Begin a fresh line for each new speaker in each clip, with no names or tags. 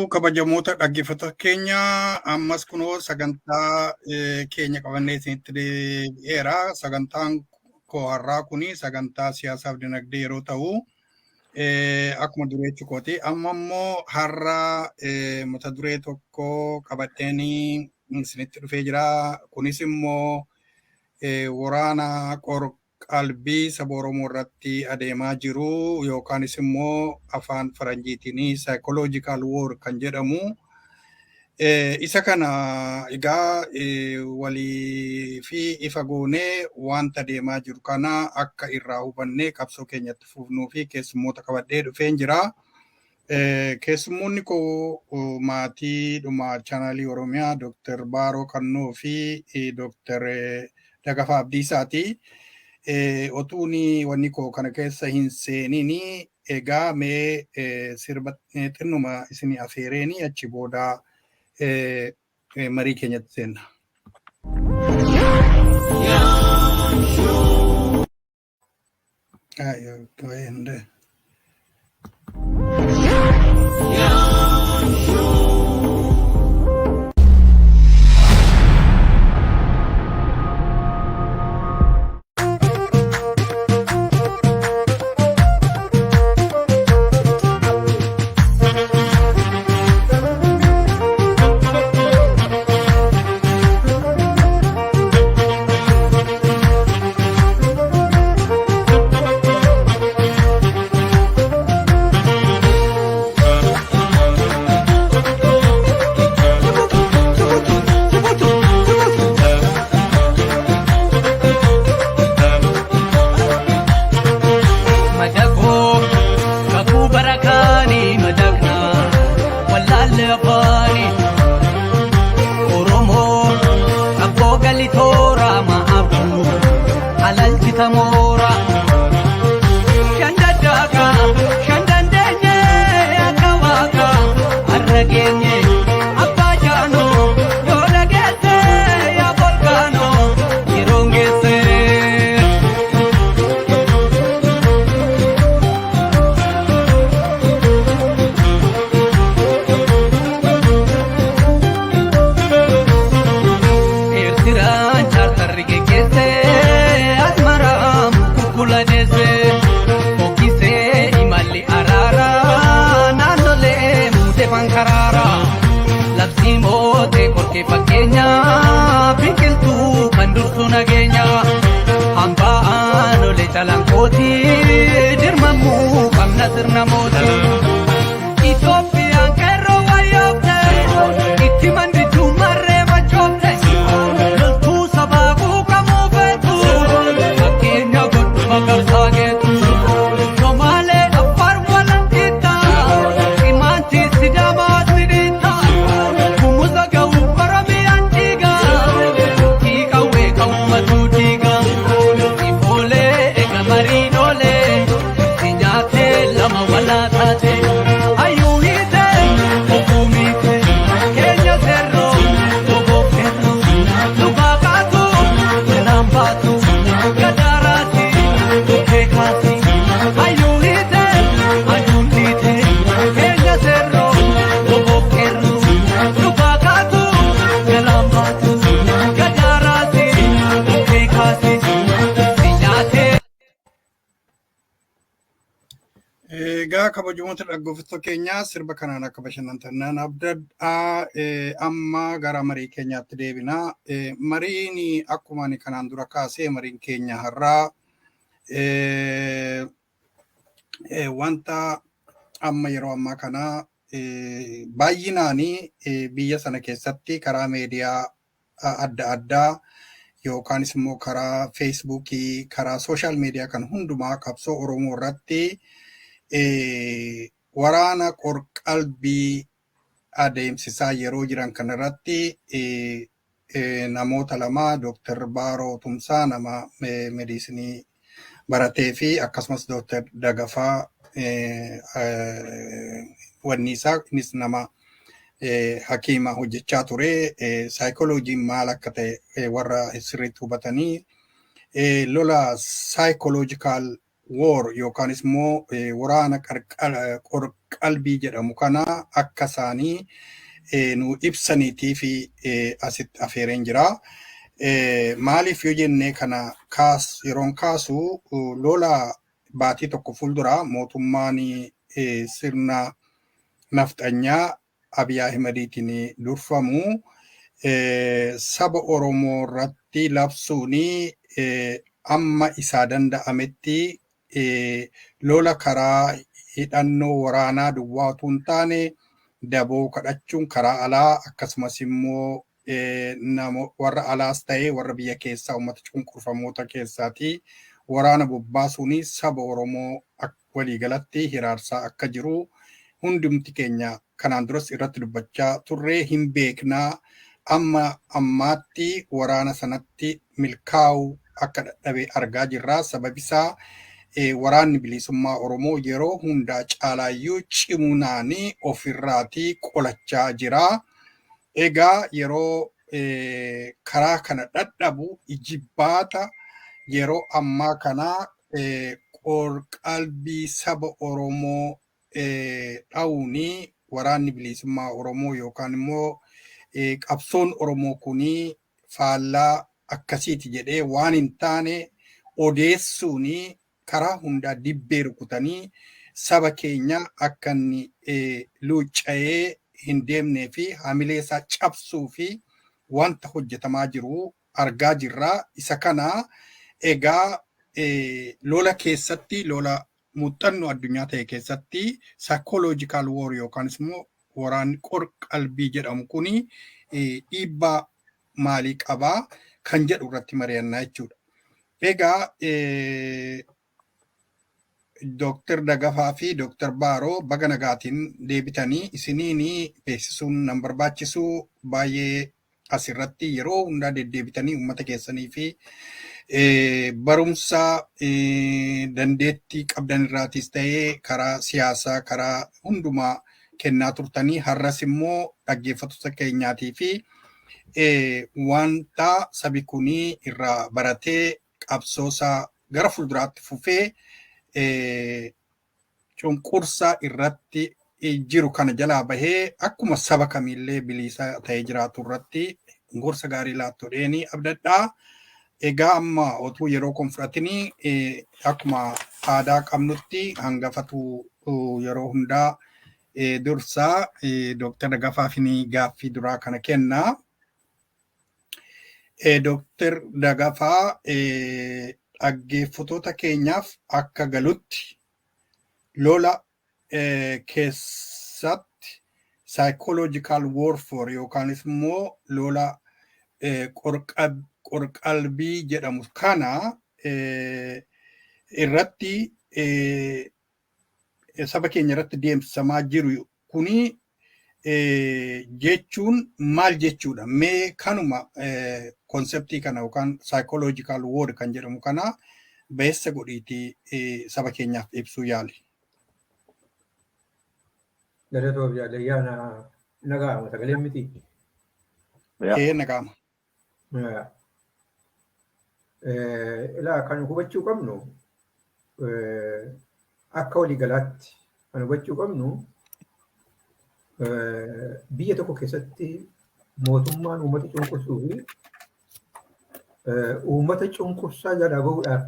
kabajamoota dhaggeeffattoota keenya ammas kunoo sagantaa keenya qabannee isinitti dhiyeera. Sagantaan koo har'aa kuni sagantaa siyaasaaf dinagdee yeroo ta'u akkuma duree jechuukooti. Amma immoo har'a mata duree tokko qabadheen isinitti dhufee jira. Kunis immoo waraana qalbii saba Oromoo irratti adeemaa jiru yookaanis immoo afaan faranjiitiin psychological war kan jedhamu. Isa kana egaa walii fi ifa goonee wanta adeemaa jiru kana akka irraa hubannee qabsoo keenyatti fufnuu fi keessummoota qabadhee dhufeen jira. Keessummoonni koo maatii dhuma chaanaalii Oromiyaa Dr. Baaroo Kannoo fi Dr. Dagafaa Abdiisaati. Otuuni wanni koo kana keessa hin seenini egaa mee sirba xinnuma isinii afeereeni achi booda marii keenyatti seenna. Egaa kabajamoota dhaggeeffattoota keenya sirba kanaan akka bashannantan abdadhaa. Amma gara marii keenyaatti deebina. Mariin akkuma ani kanaan dura kaasee mariin keenya har'aa wanta amma yeroo ammaa kana baay'inaanii biyya sana keessatti karaa meediyaa adda addaa yookaanis immoo karaa feesbuukii karaa sooshaal meediyaa kan hundumaa qabsoo Oromoo irratti waraana qalbii adeemsisaa yeroo jiran kanarratti namoota lama Dr. Baaroo Tumsaa nama meediisinii baratee fi akkasumas Dr. Dagafaa Wanniisaa innis nama hakiima hojjechaa ture. Saayikolojiin maal akka ta'e warra sirriitti hubatanii lola saayikoloojikaal war yookaanis immoo waraana qorqalbii jedhamu kana akka isaanii nu ibsaniitii fi asitti afeereen jira. Maaliif yoo jennee kana yeroon kaasu lola baatii tokko fuuldura mootummaan sirna nafxanyaa Abiy Ahimadiitiin durfamu saba Oromoo irratti labsuun amma isaa danda'ametti lola karaa hidhannoo waraanaa duwwaa utuu hin taane daboo kadhachuun karaa alaa akkasumas immoo warra alaas ta'ee warra biyya keessaa uummata cunqurfamoota keessaati waraana bobbaasuun saba Oromoo waliigalatti hiraarsaa akka jiru hundumti keenya kanaan duras irratti dubbachaa turree hin beeknaa. Amma ammaatti waraana sanatti milkaa'uu akka dadhabe argaa jirra. Sababisaa waraanni bilisummaa Oromoo yeroo hundaa caalaayyuu cimunaanii ofirraatii qolachaa jira. Egaa yeroo karaa kana dadhabu jibbaata yeroo ammaa kanaa qorqalbii saba Oromoo dha'uuni waraanni bilisummaa Oromoo yookaan immoo qabsoon Oromoo kunii faallaa akkasiiti jedhee waan hin taane odeessuuni karaa hundaa dibbee rukutanii saba keenya akka inni luucca'ee hin deemnee fi hamilee isaa cabsuu fi wanta hojjetamaa jiru argaa jirra. Isa kana egaa lola keessatti lola muuxannoo addunyaa ta'e keessatti psychological war yookaanis immoo waraanni qorqalbii jedhamu kuni dhiibbaa maalii qabaa kan jedhu irratti mari'annaa jechuudha. Egaa Dr. Dagafaa fi Dr. Baaroo baga nagaatiin deebitanii isiniin beeksisuun nan barbaachisu baay'ee asirratti yeroo hundaa deddeebitanii uummata keessanii fi barumsa dandeettii qabdan irraatis ta'ee karaa siyaasaa karaa hundumaa kennaa turtanii har'as immoo dhaggeeffattoota keenyaatii fi wanta sabi kunii irraa baratee qabsoosaa gara fuulduraatti fufee cunqursa irratti jiru kana jalaa bahee akkuma saba kamiillee bilisa ta'ee jiraatu irratti gorsa gaarii laattoodheeni abdadhaa. Egaa amma otuu yeroo kun fudhatanii akkuma aadaa qabnutti hangafatu yeroo hundaa dursaa Dr. Dagafaafin gaaffii duraa kana kennaa. Dr. Dagafaa dhaggeeffattoota keenyaaf akka galutti lola keessatti psychological warfare yookaanis immoo lola qorqalbii jedhamu kana irratti saba keenya irratti deemsifamaa jiru kuni jechuun maal jechuudha? Mee kanuma konseptii kana yookaan psychological war kan jedhamu kana beessa godhiitii saba keenyaaf ibsuu yaali.
Galatoo yaadayyaana nagaama sagalee miti.
Nagaama.
Ilaa kan hubachuu qabnu akka waliigalaatti kan hubachuu qabnu biyya tokko keessatti mootummaan uummata cunqursuu fi uummata cunqursaa jalaa bahuudhaaf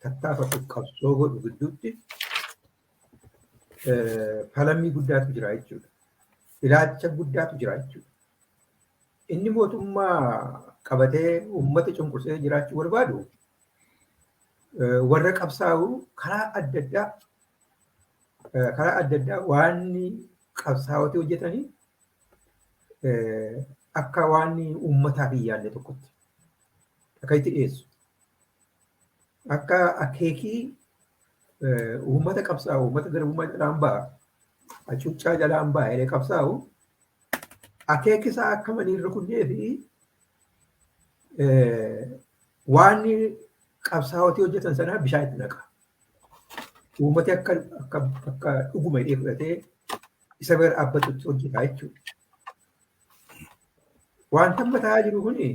tattaafatu qabsoo godhu gidduutti falammii guddaatu jira jechuudha. Ilaalcha guddaatu jira jechuudha. Inni mootummaa qabatee uummata cunqursee jiraachuu barbaadu warra qabsaa'u karaa adda addaa waan qabsaa'otee hojjetanii akka waan uummataaf hin yaadne tokkotti akka itti dhiyeessu. Akka akeekii uummata qabsaa'u uummata garbummaa jalaan ba'a hacuuccaa jalaan ba'a jedhee qabsaa'u akeekisaa akka maniirra kunnee fi waan qabsaa'otee hojjetan sanaa bishaan itti naqa. Uummati akka dhuguma hidhee fudhatee isa bira dhaabbatutti hojjetaa jechuudha. Wanta amma ta'aa jiru kuni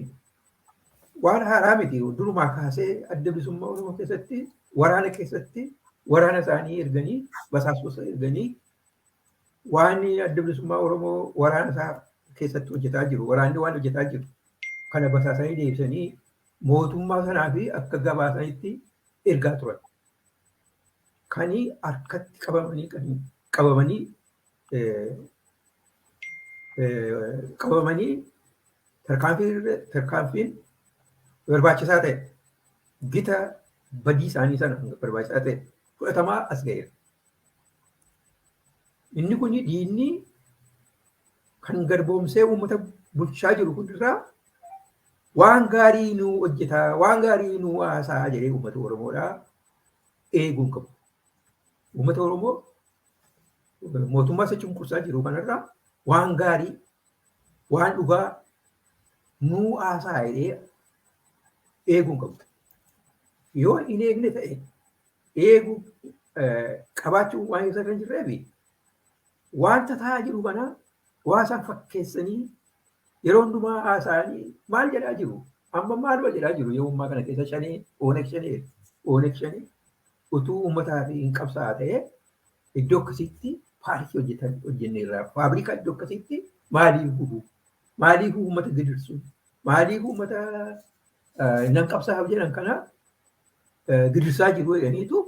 waan haaraa miti. Durumaa kaasee adda bilisummaa Oromoo keessatti waraana keessatti waraana isaanii erganii basaasota erganii waan adda bilisummaa Oromoo waraana isaa keessatti hojjetaa jiru. Waraanni waan hojjetaa jiru kana basaasanii deebisanii mootummaa sanaa fi akka gabaasanitti ergaa turan. Kanii harkatti qabamanii tarkaanfiin barbaachisaa ta'e gita badii isaanii sana barbaachisaa ta'e fudhatamaa as ga'eera. Inni kun diinni kan garboomsee uummata bulchaa jiru hundirraa waan gaarii nu hojjetaa, waan gaarii nu haasaa jedhee uummata Oromoodhaa eeguun qabu. Uummata Oromoo mootummaa isa cunqursaa jiru kanarraa waan gaarii, waan dhugaa nu haasaa jedhee eeguun qabu. Yoo hin eegne ta'e eeguu qabaachuu waan isa kan jirreefi wanta ta'aa jiru kana waa isaan fakkeessanii yeroo hundumaa haasa'anii maal jedhaa jiru? Amma maal jedhaa jiru? Yoo ummaa kana keessa shanii, oonek shanii utuu uummataa fi hin qabsaa'aa ta'e iddoo akkasitti paarkii hojjenneerraa faabrikaa iddoo akkasitti maaliif gubu? Maaliif uummata gidirsu? Maaliif uummata nan qabsaa'aaf jedhan kana gidirsaa jiru jedhaniitu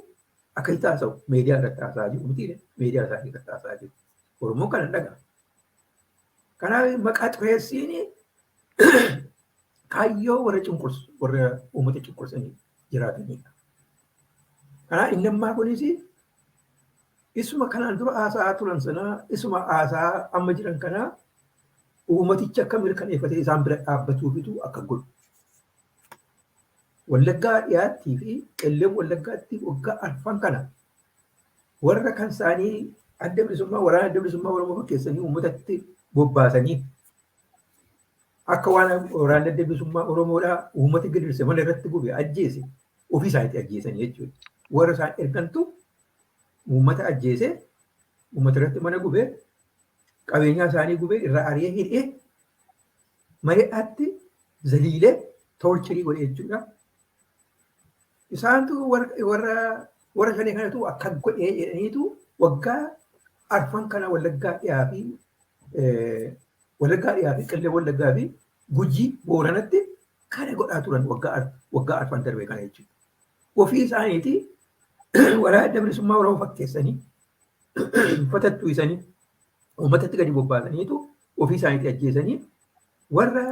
akka itti haasa'u miidiyaa irratti haasa'aa jiru miti miidiyaa isaa irratti haasa'aa jiru. Oromoon kana dhagaa. Kanaaf maqaa xureessiin kaayyoo warra cunqursu warra uummata cunqursanii jiraatanidha. Kanaaf inni ammaa kunis isuma kanaan dura haasa'aa turan sanaa isuma haasa'aa amma jiran kanaa uummaticha akka mirkaneeffatee isaan bira dhaabbatuufitu akka godhu. Wallaggaa dhiyaattii fi qelleen wallaggaatti waggaa arfan kana warra kan isaanii adda bilisummaa waraana adda bilisummaa Oromoo fakkeessanii uummatatti bobbaasanii akka waan waraana adda bilisummaa Oromoodhaa uummata gidirse mana irratti gube ajjeese ofii isaaniitti ajjeesanii jechuudha. Warra isaan ergantu uummata ajjeese uummata irratti mana gube qabeenyaa isaanii gube irraa ari'ee hidhee mareedhaatti zaliilee toorchirii godhe jechuudha. Isaantu warra shanii kanatu akka godhee jedhaniitu waggaa arfan kana wallaggaa dhiyaa fi qillee wallaggaa fi gujii booranatti kana godhaa turan waggaa arfan darbee kana jechuudha. Ofii isaaniiti waraana adda bilisummaa Oromoo fakkeessanii fatattuisanii uummatatti gadi bobbaasaniitu ofii isaaniitti ajjeesanii warra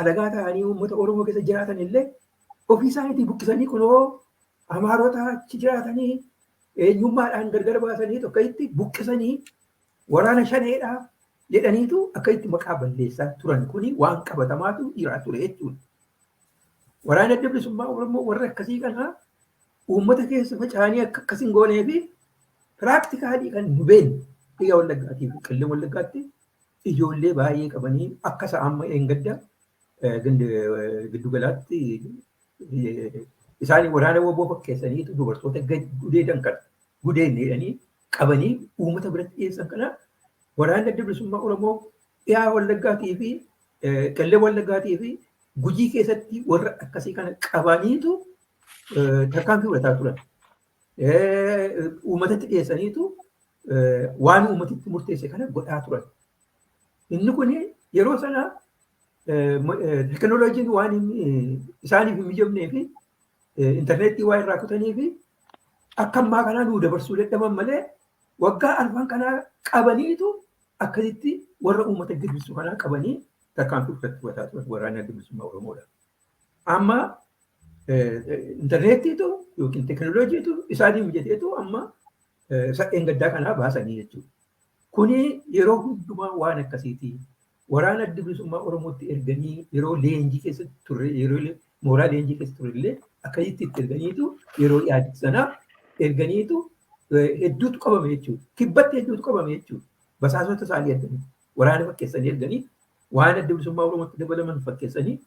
alagaa ta'anii uummata Oromoo keessa jiraatan illee ofii isaaniitti buqqisanii kunoo Amaarota achi jiraatanii eenyummaadhaan gargar baasanii tokko itti buqqisanii waraana shaneedhaa jedhaniitu akka itti maqaa balleessaa turan kuni waan qabatamaatu jira ture jechuudha. Waraana adda bilisummaa Oromoo warra akkasii kanaa uummata keessa faca'anii akka akkasiin goonee fi piraaktikaalii kan nu beeknu dhiiga Wallaggaatii fi qillee Wallaggaatti ijoollee baay'ee qabanii akka isa amma eengadda giddu galaatti isaanii waraana woboo fakkeessaniitu dubartoota gudeedan kana gudeen jedhanii qabanii uummata biratti dhiyeessan kana waraana adda bilisummaa Oromoo dhiyaa Wallaggaatii fi qillee Wallaggaatii fi gujii keessatti warra akkasii kana qabaniitu tarkaanfii fudhataa turan. Uummatatti dhiyeessaniitu waan uummatitti murteesse kana godhaa turan. Inni kun yeroo sana teekinooloojiin waan isaaniif hin mijamnee fi intarneetii waa irraa kutanii fi akka ammaa kanaa nuu dabarsuu dadhaban malee waggaa arfan kanaa qabaniitu akkasitti warra uummata gidirsu kanaa qabanii tarkaanfii fudhataa turan waraana adda bilisummaa Oromoodha. Amma intarneetiitu yookiin teekinooloojiitu isaanii mijateetu amma sa'een gaddaa kanaa baasanii jechuudha. Kuni yeroo hundumaa waan akkasiiti. Waraana adda bilisummaa Oromootti erganii yeroo leenjii keessa turre yeroo mooraa leenjii keessa turre illee akkasitti itti erganiitu yeroo yaaddu sana erganiitu hedduutu qabame jechuudha. Kibbatti hedduutu qabame jechuudha. Basaasota isaanii erganii waraana fakkeessanii erganii waan adda bilisummaa Oromootti dabalaman fakkeessanii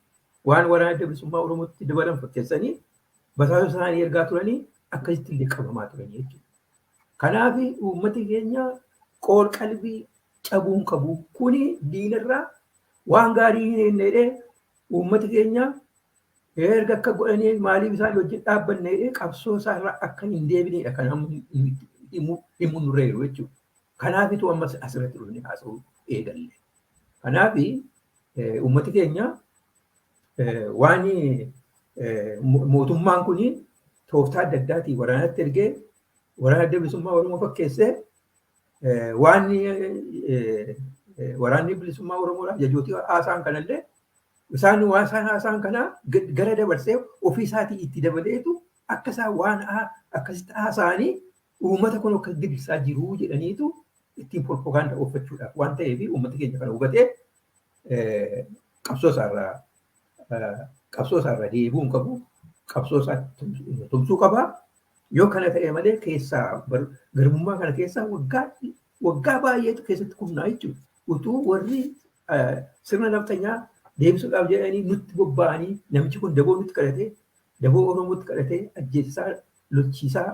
waan waraana adda bilisummaa Oromootti dabalan fakkeessanii basaasota isaanii ergaa turanii akkasitti illee qabamaa turanii jechuudha. Kanaaf uummati keenya qool qalbii cabuun qabu kuni diinarraa waan gaarii hin jedhee uummati keenya Erga akka godhanii maaliif isaan hojii dhaabbanne qabsoo isaarraa akka hin deebinedha kan himu nurreeru jechuudha. Kanaafitu ammas asirratti dhufne haasa'uu eegalle. Kanaaf uummati keenya waan mootummaan kun tooftaa adda addaatiin waraanatti ergee waraana adda bilisummaa Oromoo fakkeessee waan waraanni bilisummaa Oromoodhaaf jajootii haasaan kanallee isaan waan isaan haasaan kana gara dabarsee ofii isaatii itti dabaleetu akka isaan waan akkasitti haasa'anii uummata kun akka gidirsaa jiru jedhaniitu ittiin propagaandaa ooffachuudhaaf waan ta'eef uummati keenya kana hubatee qabsoo isaarraa deebi'uu hin qabu. Qabsoo isaa tumsuu qaba. Yoo kana ta'e malee keessaa garbummaa kana keessaa waggaa baay'eetu keessatti kufnaa jechuudha. Utuu warri sirna naftanyaa deebisuudhaaf jedhanii nutti bobba'anii namichi kun daboo nutti kadhatee daboo Oromootti kadhatee ajjeesisaa lolchiisaa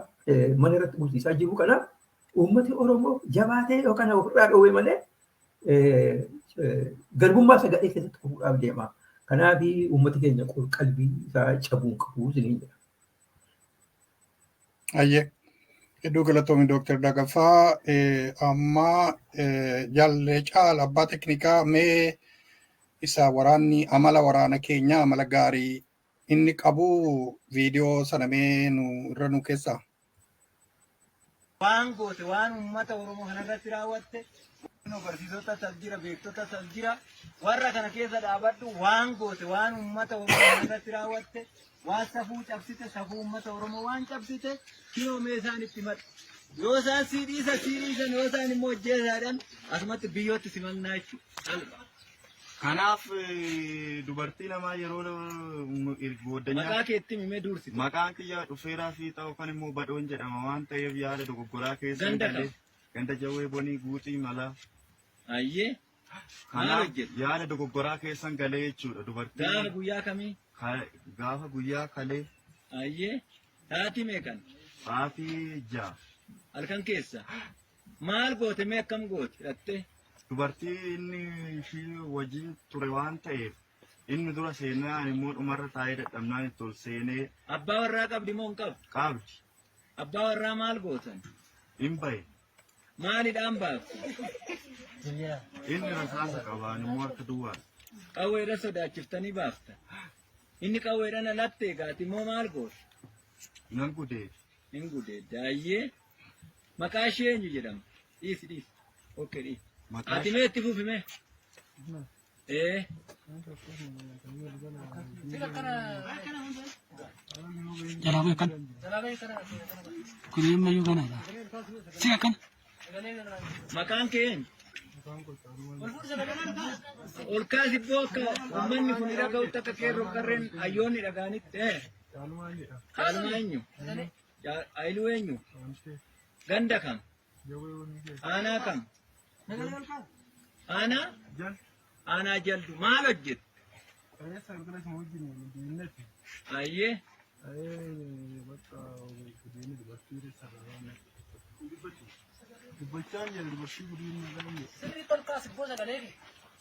mana irratti bulchiisaa jiru kana uummati Oromoo jabaatee yookaan ofirraa dhoowwee malee garbummaa isa gadhee keessatti kufuudhaaf deema. Kanaaf uummati keenya qalbii isaa cabuu qabu isiniin jedha.
Ayyee. Iddoo galatoomii Dooktar Dagafaa amma jaallee caala abbaa teknikaa mee isa waraanni amala waraana keenya amala gaarii inni qabu viidiyoo sana mee irra nu keessaa.
Waan goote waan uummata Oromoo kanarratti raawwatte barsiisota as jira beektota as jira warra kana keessa dhaabadhu waan goote waan uummata Oromoo kanarratti raawwatte waan safuu cabsite safuu uummata Oromoo waan cabsite kiyoomee isaan itti madhu. Yoo isaan sii dhiisan yoo isaan immoo hojjeesaadhaan asumatti biyyootti simannaa jechuudha.
Kanaaf dubartii namaa yeroo booddanyaa
maqaa keetti himee dursite.
Maqaan kiyyaa dhufeeraa fi ta'u kan immoo badhoon jedhama waan ta'eef yaada dogoggoraa keessa ganda jawwee bonii guutii mala.
Ayyee.
Kanaaf yaada dogoggoraa keessan galee jechuudha dubartii.
Gaafa guyyaa kamii?
Gaafa guyyaa kalee.
Ayyee. Sa'aatii meeqan?
Sa'aatii 6.
Halkan keessa. Maal goote mee akkam goote hidhattee?
Dubartii inni ishii wajjin ture waan ta'eef inni dura seenaa immoo dhumarra taa'ee dadhabnaan itti ol seenee.
Abbaa warraa qabdi moo hin qabdu?
Qabdi.
Abbaa warraa maal gootan?
Hin bahe.
Maalidhaan baaftu?
Inni rasaasa qabaan immoo harka duwwaa.
Qawweedha sodaachiftanii baafta. Inni qawweedhaan alatti eegaati immoo maal goote?
Nan gudeeti.
Hin gudeedde. Ayyee. Maqaa ishee eenyu jedhama? Dhiisi. Okkee dhiisi. Ati mee itti fufime?
Jalabee kan. Kun mayyuu ganaadha. Siga kan.
Maqaan kee eenyu? Ol kaasi ibboo akka uummanni kun dhaga'utti akka qeerroo qarreen hayyoonni dhaga'anitti. Caalmaa eenyu? Ayiluu eenyu? Ganda kam? Aanaa kam? Aanaa jaldu maal hojjette? Ayyee.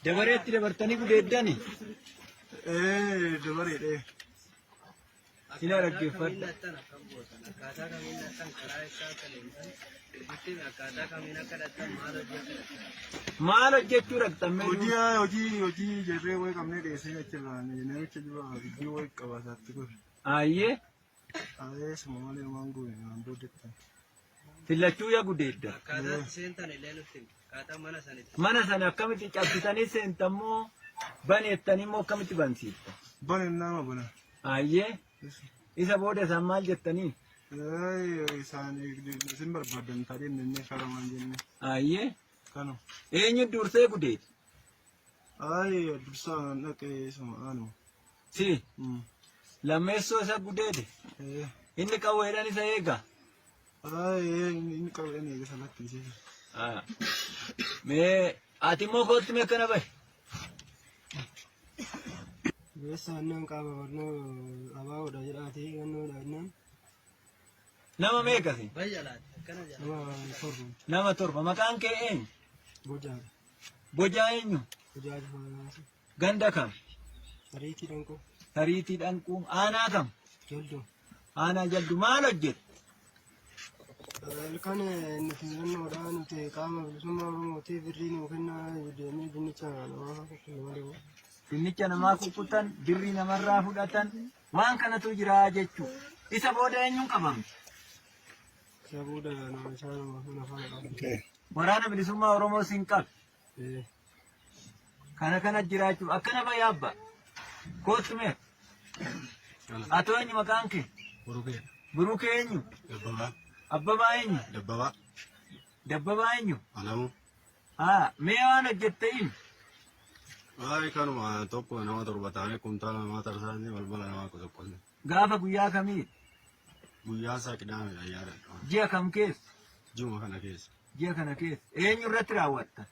Dabareetti dabartanii gudeeddani?
Dabareedhe.
Sina dhaggeeffadha. Maal hojjechuu dhaqxamme?
Hojii jarree wayii qabnee dheessee achirraan namicha dura hojii wayii qabaataatti ture.
Ayyee.
Ayyee suma malee waan goone waan booddeettan.
Fillachuu yaa gudeedda. Mana sana akkamitti cabsitanii seentammoo baneettanii immoo akkamitti bansiifta?
Baneen nama bana.
Ayyee. Isa booda isaan maal jettanii?
Isaan isin barbaadan taatee inni karamaan jenne.
Ayyee.
Kanu.
Eenyu dursee gudeeti?
Dursaan dhaqee suma aanu.
Si. Lammeessoo isa gudeete? Inni qawweedhaan isa eega?
Inni qawweedhaan eega isa lakkisee.
Mee ati immoo kootti mee kana bahe?
Beessaan qaama barnoo abaaboodha jedhaatee gannoodha jennaan.
Nama meeqasi? Nama torba. Maqaan kee eenyu?
Bojaa.
Bojaa eenyu?
Bojaa Jifaanaasi.
Ganda kam?
Ariitii Dhankoo.
tariitiidhaan kun aanaa kam?
Jaldu.
Aanaa jaldu maal hojjette?
Kan nuti naannoodhaa nuti qaama bilisummaa Oromootii birrii nuu kennaa deemee dinnicha namaa kukkutan.
Dinnicha namaa kukkutan, birrii namarraa fudhatan, waan kanatu jira jechuudha. Isa booda eenyuun qabamte?
Isa booda nama isaa nama faana qabu.
Waraana bilisummaa Oromoo siin qabe. Kana jiraachuu akkana bayyaabba. Kootu mee? Atoo eenyu maqaan kee?
Burukee.
Burukee eenyu?
Dabbabaa.
Abbabaa eenyu?
Dabbabaa.
Dabbabaa eenyu?
Alamu.
Mee waan hojjette himi?
Kanuma tokko nama torba taanee kumtaala namaa tarsaanii balbala namaa tokkoon.
Gaafa guyyaa kamii?
Guyyaa isaa qidaamedha yaadadha.
Ji'a kam keessa?
Juma kana keessa.
Ji'a kana keessa. Eenyu irratti raawwatta?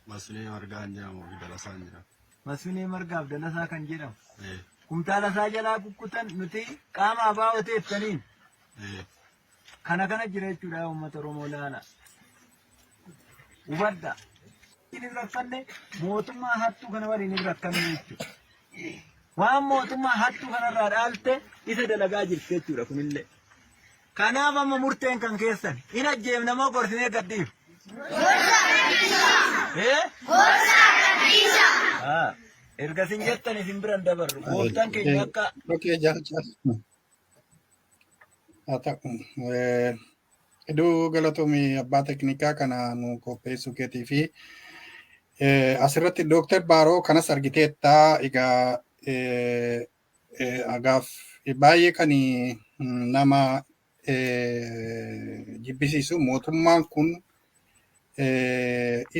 Masfinee Margaa kan jedhamu fi Dalasaan jedhama.
Masfinee Margaaf Dalasaa kan jedhamu. Kumtaala isaa jalaa kukkutan nuti qaama ABO teettaniin. Kana jira jechuudha uummata Oromoo laala. Hubadda. Inni rakkanne mootummaa hattuu kana waliin hin rakkanne jechuudha. Waan mootummaa hattuu kanarraa dhaalte isa dalagaa jirti jechuudha kunillee. Kanaaf amma murteen kan keessan hin ajjeefne moo gorsinee gadhiif? Erga sin jettan isin biran dabarru. Gooftaan keenya akka.
Okey, jaal. Haa ta'u. Iddoo galatoomii abbaa teknikaa kana nu qopheessuu keetii fi asirratti Dooktar Baaroo kanas argiteetta. Egaa agaaf baay'ee kan nama jibbisiisu mootummaan kun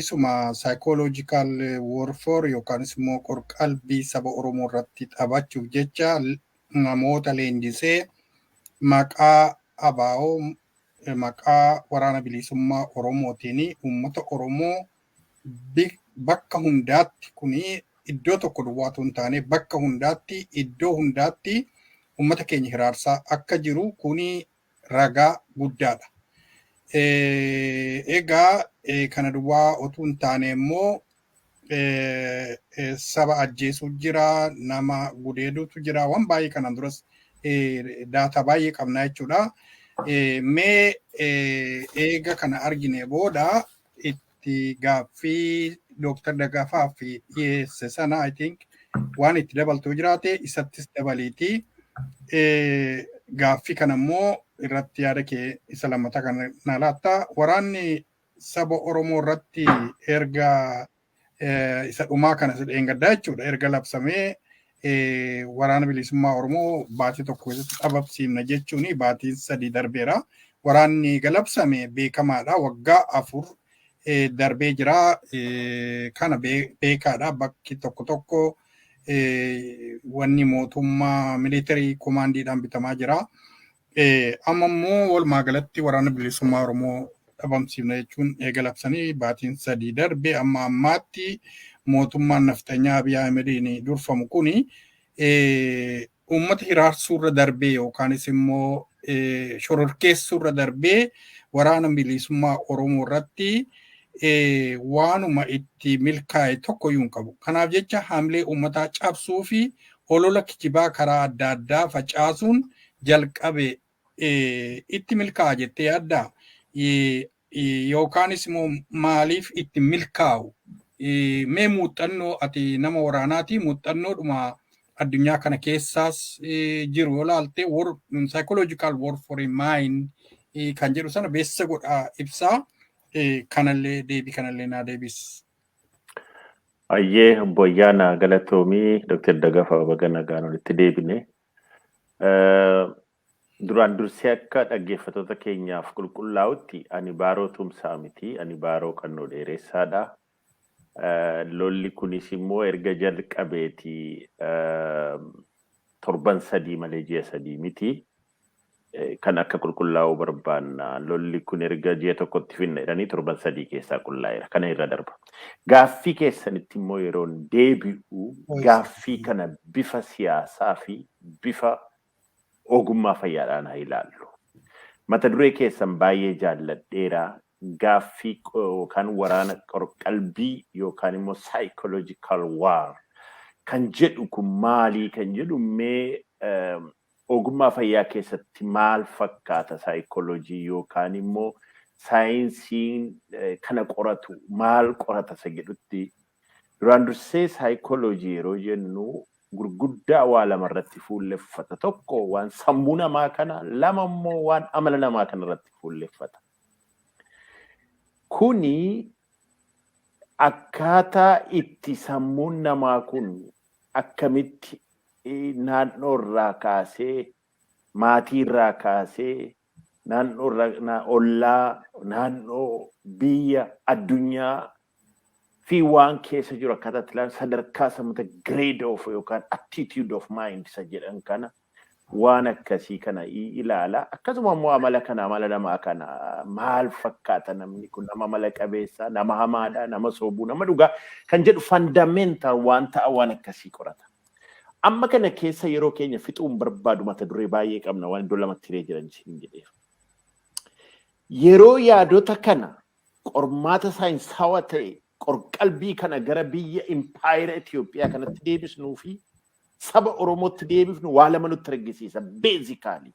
isuma psychological warfare yookaanis immoo qorqalbii saba Oromoo irratti taphachuuf jecha namoota leenjisee maqaa ABO maqaa waraana bilisummaa Oromootiin uummata Oromoo bakka hundaatti kuni iddoo tokko duwwaatu hin taane bakka hundaatti iddoo hundaatti uummata keenya hiraarsaa akka jiru kuni ragaa guddaadha. Egaa kana duwwaa otuu hin taane immoo saba ajjeesuu jira, nama gudeeduutu jira, waan baay'ee kanan duras daataa baay'ee qabna jechuudha. Mee eega kana argine booda itti gaaffii Dooktar Dagafaa fi dhiyeesse sana I think waan itti dabaltuu jiraate isattis dabaliiti. Gaaffii kana immoo irratti yaada kee isa lammataa kana laatta. Waraanni saba Oromoo irratti erga isa dhumaa kana dheengaddaa jechuudha. Erga labsamee waraana bilisummaa Oromoo baatii tokko keessatti dhabamsiifna jechuun baatii 3 darbeera. Waraanni galabsame beekamaadha. Waggaa 4 darbee jira. Kana beekaadha. Bakki tokko wanni mootummaa militarii komaandiidhaan bitamaa jira. Amma immoo walumaa galatti waraana bilisummaa Oromoo dhabamsiifna jechuun eegalabsanii baatiin 3 darbe amma ammaatti mootummaan naftanyaa Abiy Ahmediin durfamu kuni uummata hiraarsuurra darbee yookaanis immoo shororkeessuurra darbee waraana bilisummaa Oromoo irratti waanuma itti milkaa'e tokko iyyuu hin qabu. Kanaaf jecha haamilee uummataa cabsuu fi olola kijibaa karaa adda addaa facaasuun jalqabe itti milkaa'a jettee yaaddaa? Yookaanis immoo maaliif itti milkaa'u? Mee muuxannoo ati nama waraanaati muuxannoodhuma addunyaa kana keessaas jiru yoo ilaalte psychological warfare mind kan jedhu sana beessa godhaa ibsaa. Kanallee deebii kanallee naa deebis.
Ayyee boyyaana galatoomii Dr. Dagafaa baga nagaan walitti deebine. Duraan dursee akka dhaggeeffattoota keenyaaf qulqullaa'utti ani Baaroo Tumsaa miti, ani Baaroo Qannoo Dheeressaadha. Lolli kunis immoo erga jalqabeeti 7 malee 3 miti. Kan akka qulqullaa'uu barbaanna. Lolli kun erga ji'a tokkotti finna jedhanii 7 keessaa qullaa'eera. Kana irra darba. Gaaffii keessanitti immoo yeroon deebi'u gaaffii kana bifa siyaasaa fi bifa ogummaa fayyaadhaan haa ilaallu. Mata duree keessan baay'ee jaalladheera. Gaaffii yookaan waraana qalbii yookaan immoo psychological war kan jedhu kun maalii kan jedhu mee ogummaa fayyaa keessatti maal fakkaata saayikooloojii yookaan immoo saayinsiin kana qoratu maal qorata isa jedhutti duraan dursee saayikooloojii yeroo jennu gurguddaa waa lama irratti fuulleffata. Tokko waan sammuu namaa kana, lama immoo waan amala namaa kana irratti fuulleffata. Kuni akkaataa itti sammuun namaa kun akkamitti naannoo irraa kaasee, maatii irraa kaasee, naannoo irraa ollaa, naannoo biyya addunyaa fi waan keessa jiru akkaataa itti ilaalan sadarkaa sammuu grade of yookaan attitude of mind isa jedhan kana waan akkasii kana ilaala. Akkasuma immoo amala kana, amala namaa kana maal fakkaata namni kun, nama amala qabeessa, nama hamaadha, nama soobuu, nama dhugaa kan jedhu fundamental waan ta'a waan akkasii qorata. Amma kana keessa yeroo keenya fixuun barbaadu mata duree baay'ee qabna waan iddoo lamatti hiree jiran siin jedheef. Yeroo yaadota kana qormaata saayinsaawaa ta'e qorqalbii kana gara biyya impaayera Itoophiyaa kanatti deebisnuu fi saba Oromootti deebifnu waa lama nutti argisiisa beezikaalii.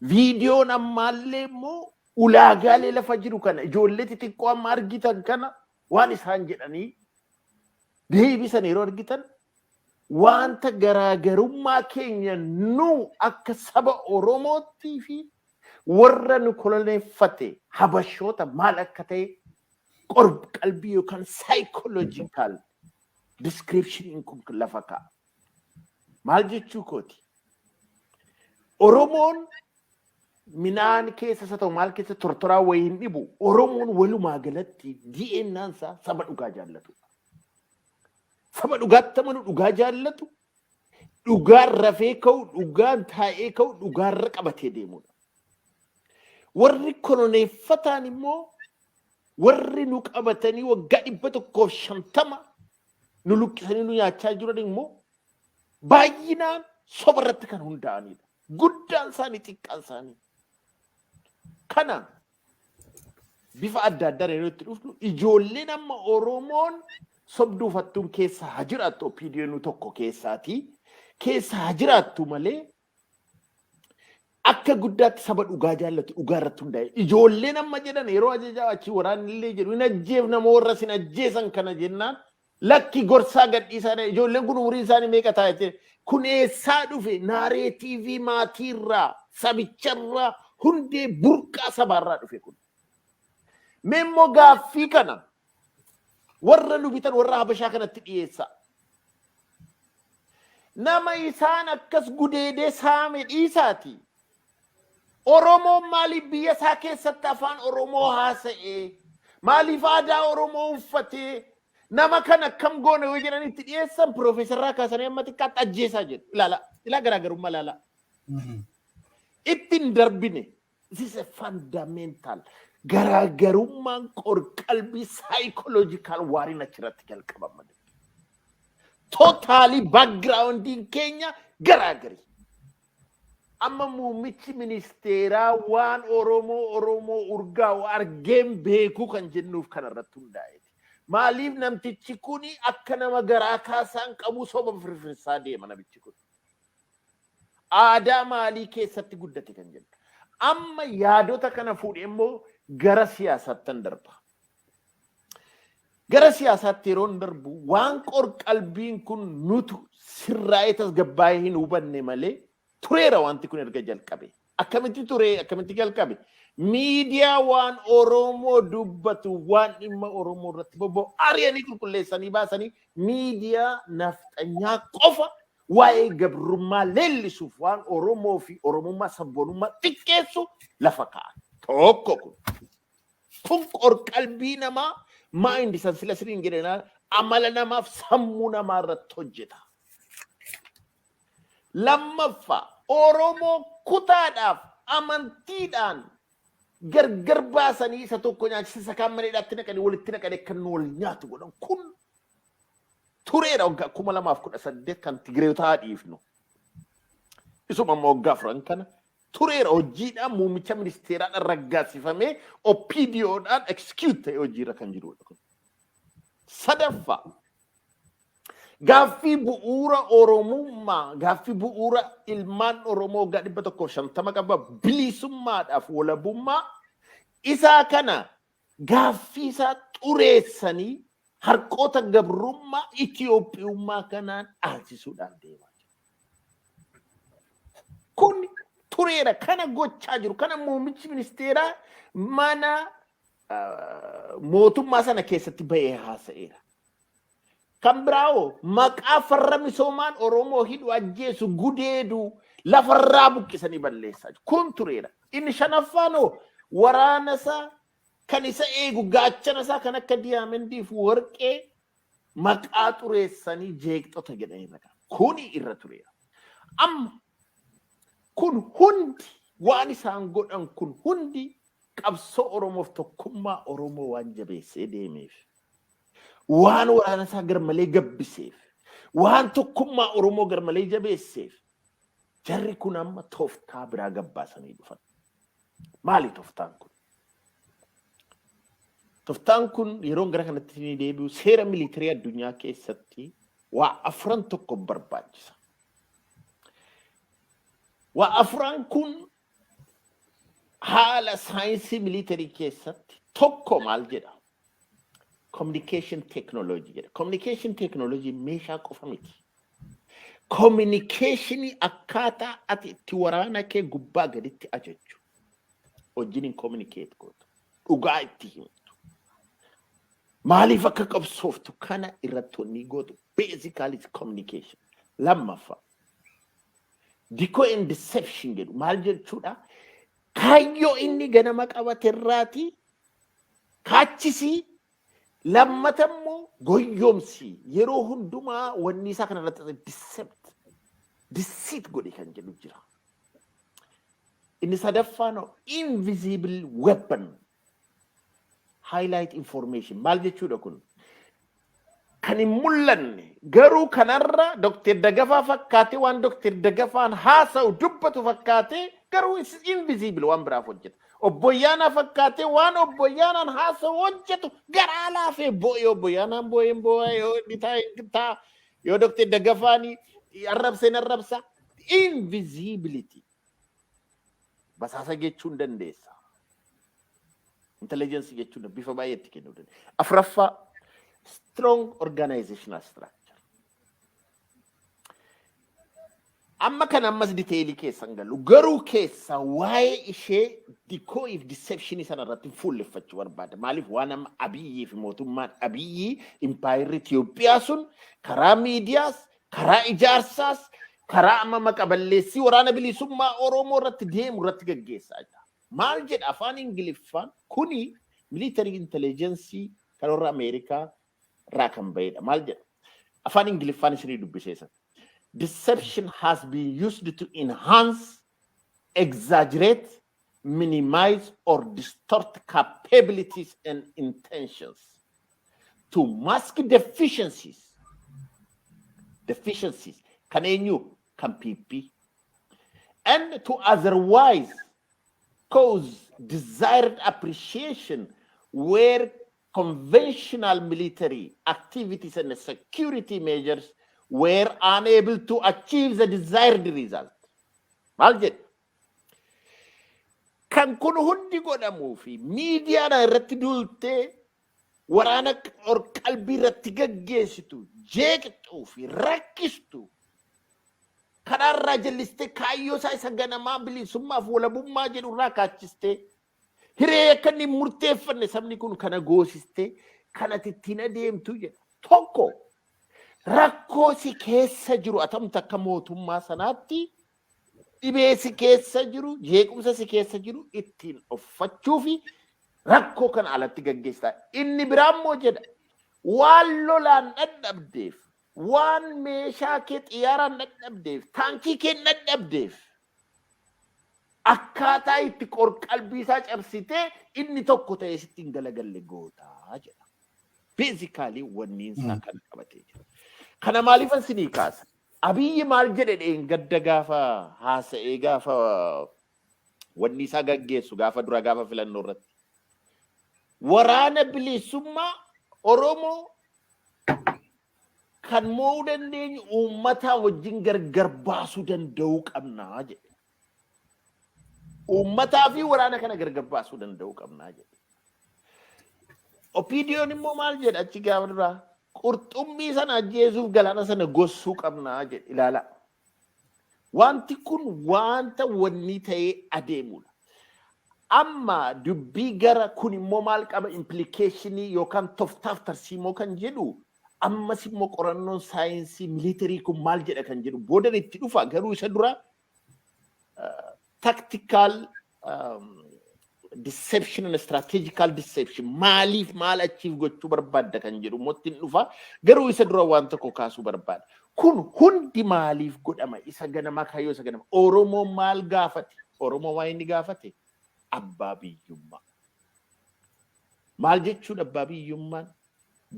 Viidiyoon ammaallee immoo ulaagaalee lafa jiru kana ijoollee xixiqqoo amma argitan kana waan isaan jedhanii deebisan yeroo argitan wanta garaagarummaa keenya nu akka saba Oromootti fi warra nu koloneeffate habashoota maal akka ta'e qalbii yookaan psychological description kun lafa kaa'a. Maal jechuu kooti? Oromoon minaan keessa isa ta'u maal keessa tortoraa wayii hin dhibu. Oromoon walumaa galatti DNA'n isaa saba dhugaa jaallatu. Saba dhugaatti amanu dhugaa jaallatu. Dhugaan rafee ka'u, dhugaan taa'ee ka'u, dhugaarra qabatee deemudha. Warri koloneeffataan immoo warri nu qabatanii waggaa 150 nu luqqisanii nu nyaachaa jiran immoo baay'inaan soba irratti kan hundaa'anidha. Guddaan isaanii xiqqaan isaanii. Kanaan bifa adda addaa yeroo itti dhufnu ijoolleen amma Oromoon sobduufattuun keessa haa jiraattu opiniyoonuu tokko keessaatii keessa haa jiraattu malee akka guddaatti saba dhugaa jaallatu dhugaa irratti hundaa'e. Ijoolleen amma jedhan yeroo ajajaa achi waraanni illee jedhu hin ajjeefne nama warra sin ajjeesan kana jennaan lakki gorsaa gadhiisaa ijoolleen kun umuriin isaanii meeqa taa'e kun eessaa dhufe naareetiivii maatiirraa sabicharraa hundee burqaa sabaarraa dhufe kun. Memmoo gaaffii kana warra nu bitan warra habashaa kanatti dhiyeessa. Nama isaan akkas gudeedee saame dhiisaati. Oromoon maaliif biyya isaa keessatti afaan Oromoo haasa'ee maaliif aadaa Oromoo uffatee nama kan akkam goone yoo jedhanitti dhiyeessan Piroofeesarraa kaasanii amma xiqqaatti ajjeesaa jedhu. Ilaa garaagarummaa ilaala. Ittiin darbine this is a fundamental garaagarummaan qorqalbii psychological waariin achirratti jalqabaman. Totally backgroundiin keenya garaagari. Amma muummichi ministeeraa waan Oromoo urgaa'u argeen beekuu kan jennuuf kanarratti hundaa'e. Maaliif namtichi kuni akka nama garaa kaasaan qabu soba firfirsaa deema namichi kun. Aadaa maalii keessatti guddate kan jennu. Amma yaadota kana fuudhee immoo gara siyaasaatti darba. Gara siyaasaatti yeroo darbu waan qorqalbiin kun nutu sirraa'ee tasgabbaa'ee hin hubanne malee tureera wanti kun erga jalqabe. Akkamitti ture akkamitti jalqabe? Miidiyaa waan Oromoo dubbatu waan dhimma Oromoo irratti bobba'u ari'anii qulqulleessanii baasanii miidiyaa nafxanyaa qofa waa'ee gabrummaa leellisuuf waan Oromoo fi Oromummaa sabboonummaa xiqqeessu lafa kaa'an. Tokko kun. Kun qorqalbii namaa maayindi sansila siriin jedhanii amala namaaf sammuu namaa irratti hojjeta. Lammaffaa Oromoo kutaadhaaf amantiidhaan gargar baasanii isa tokko nyaachisa kaan maneedhaatti naqanii walitti naqanii kan nu wal nyaatu godhan kun tureera waggaa 2018 kan Tigireetaa dhiifnu. Isuma ammoo waggaa 4 kana tureera hojiidhaan muummicha ministeeraadhaan raggaasifamee OPDOdhaan execute ta'ee hojiirra kan jirudha. Sadaffaa Gaaffii bu'uura Oromummaa, gaaffii bu'uura ilmaan Oromoo gadi tokko shantama qaba bilisummaadhaaf walabummaa isaa kana gaaffii isaa xureessanii harqoota gabrummaa Itiyoophiyummaa kanaan dhaalchisuudhaan deemaa jiru. Kun tureera kana gochaa jiru kana muummichi ministeeraa mana mootummaa sana keessatti ba'ee haasa'eera. Kan biraawoo maqaa farra misoomaan Oromoo hidhu ajjeesu gudeedu lafarraa buqqisanii balleessaa jiru. Kun tureera. Inni shanaffaanoo waraana isaa kan isa eegu gaachana isaa kan akka diyaamendiif warqee maqaa xureessanii jeeqxota jedhanii maqaa. Kuni irra tureera. Amma kun hundi waan isaan godhan kun hundi qabsoo Oromoof tokkummaa Oromoo waan jabeessee deemeef. Waan waraana isaa garmalee gabbiseef. Waan tokkummaa Oromoo garmalee jabeesseef. Jarri kun amma tooftaa biraa gabbaasanii dhufan. Maali tooftaan kun? Tooftaan kun yeroo gara kanatti ni deebi'u seera militarii addunyaa keessatti waa afran tokko barbaachisa. Waa afran kun haala saayinsii militarii keessatti tokko maal jedha? Communication technology jedha. Communication technology meeshaa qofa miti. Communication akkaataa ati itti waraana kee gubbaa gaditti ajajju. Wajjiniin communicate gootu. Dhugaa itti himtu. Maaliif akka qabsooftu kana irratti wanni gootu. Basically it's communication. Lammaffaa. Decoy and deception jedhu. Maal jechuudha? Kaayyoo inni ganama qabate irraati kaachisii lammatammoo goyyoomsi yeroo hundumaa wanni isaa kana irratti deceit godhe kan jedhu jira. Inni sadaffaanoo invisible weapon highlight information maal jechuudha kun kan hin mul'anne garuu kanarra Dr. Dagafaa fakkaatee waan Dr. Dagafaan haasa'u dubbatu fakkaatee garuu invisible waan biraaf hojjeta. Obboyaana fakkaatee waan obboyaanaan haasa'u hojjetu garaa laafee bo'ee obboyaanaan bo'een bo'ee yoo bitaa yoo Dr. Dagafaanii arrabsa invisibility basaasa jechuun dandeessa. Intelligence jechuun bifa baay'eetti kennuu dandeessa. Afraffaa strong organizational structure. Amma kan ammas detailii keessan galu garuu keessa waa'ee ishee decoy deception sana irratti fuulleffachuu barbaada. Maaliif waan amma Abiyyii fi mootummaan Abiyyii impaayirri Itiyoophiyaa sun karaa miidiyaas, karaa ijaarsaas, karaa amma maqaballeessii waraana bilisummaa Oromoo irratti deemu irratti gaggeessaa jira. Maal jedha afaan Ingiliffaan kuni military intelligence kan warra Ameerikaa irraa kan bahedha. Maal jedha afaan Ingiliffaan isinii dubbiseessa. Deception has been used to enhance, exaggerate, minimize, or distort capabilities and intentions, to mask deficiencies, can PP, and to otherwise cause desired appreciation where conventional military activities and security measures were unable to achieve the desired result. Maljid. Kan kun hundi godhamuu fi miidiyaan irratti duultee waraana or qalbii irratti gaggeessitu jeeqxuu fi rakkistu kanarraa jallistee kaayyoo isaa isa ganamaa bilisummaaf walabummaa jedhu irraa kaachistee hiree akka inni murteeffanne sabni kun kana goosistee kanatti ittiin adeemtu jedha. Tokko rakkoo si keessa jiru atamta akka mootummaa sanaatti dhibee si keessa jiru jeequmsa si keessa jiru ittiin uffachuu fi rakkoo kana alatti gaggeessaa. Inni biraammoo jedha waan lolaan dadhabdeef waan meeshaa kee xiyyaaraan dadhabdeef taankii kee dadhabdeef akkaataa itti qorqalbii isaa cabsitee inni tokko ta'ee sitti hin galagalle gootaa jedha. Basically wanni isaa kan qabatee jira. Kana maaliifan sinii kaasa? Abiyyi maal jedheen gadda gaafa haasa'ee gaafa wanni isaa gaggeessu gaafa dura gaafa filannoo irratti. Waraana bilisummaa Oromoo kan mo'uu dandeenyu uummataa wajjin gargar baasuu danda'uu qabnaa jedhe. Uummataa fi waraana kana gargar baasuu danda'uu qabnaa jedhe. Opiidiyoon immoo maal jedha achi gaafa duraa qurxummii sana ajjeesuuf galaana sana gossuu qabnaa jedhe ilaala. Wanti kun wanta wanni ta'ee adeemudha. Amma dubbii gara kun immoo maal qaba implikeeshinii yookaan toftaaf tarsiimoo kan jedhu ammas immoo qorannoon saayinsii miilitarii kun maal jedha kan jedhu booda itti dhufa garuu isa dura tactical deception and strategical deception maaliif maal achiif gochuu barbaadda kan jedhu mootiin dhufa garuu isa dura waan tokko kaasuu barbaada. Kun hundi maaliif godhama isa ganama kayyoo isa ganama Oromoo maal gaafate Oromoo waa inni gaafate abbaa biyyummaa. Maal jechuudha abbaa biyyummaan?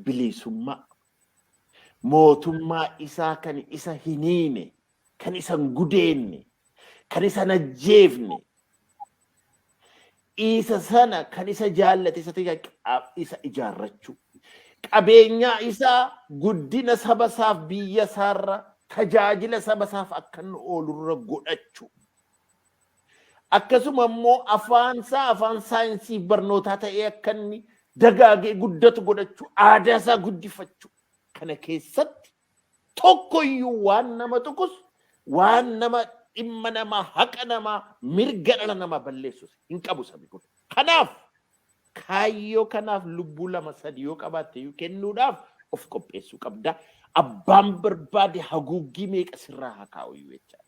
Bilisummaa. Mootummaa isaa kan isa hiniine, kan isa gudeenne, kan isa najjeefne. Isa sana kan isa jaallate isa ijaarrachuu. Qabeenyaa isaa guddina saba isaaf biyya isaarra tajaajila saba isaaf akka inni oolurra godhachuu. Akkasuma immoo afaan saayinsii barnootaa ta'ee akka inni dagaagee guddatu godhachuu aadaa isaa guddifachuu. Kana keessatti tokkoyyuu waan nama tuqus waan nama dhimma namaa haqa namaa mirga dhala namaa balleessus hin qabu sabi kun. Kanaaf kaayyoo kanaaf lubbuu lama sadii yoo qabaatte kennuudhaaf of qopheessuu qabda. Abbaan barbaade haguuggii meeqa sirraa haa kaa'u jechaadha.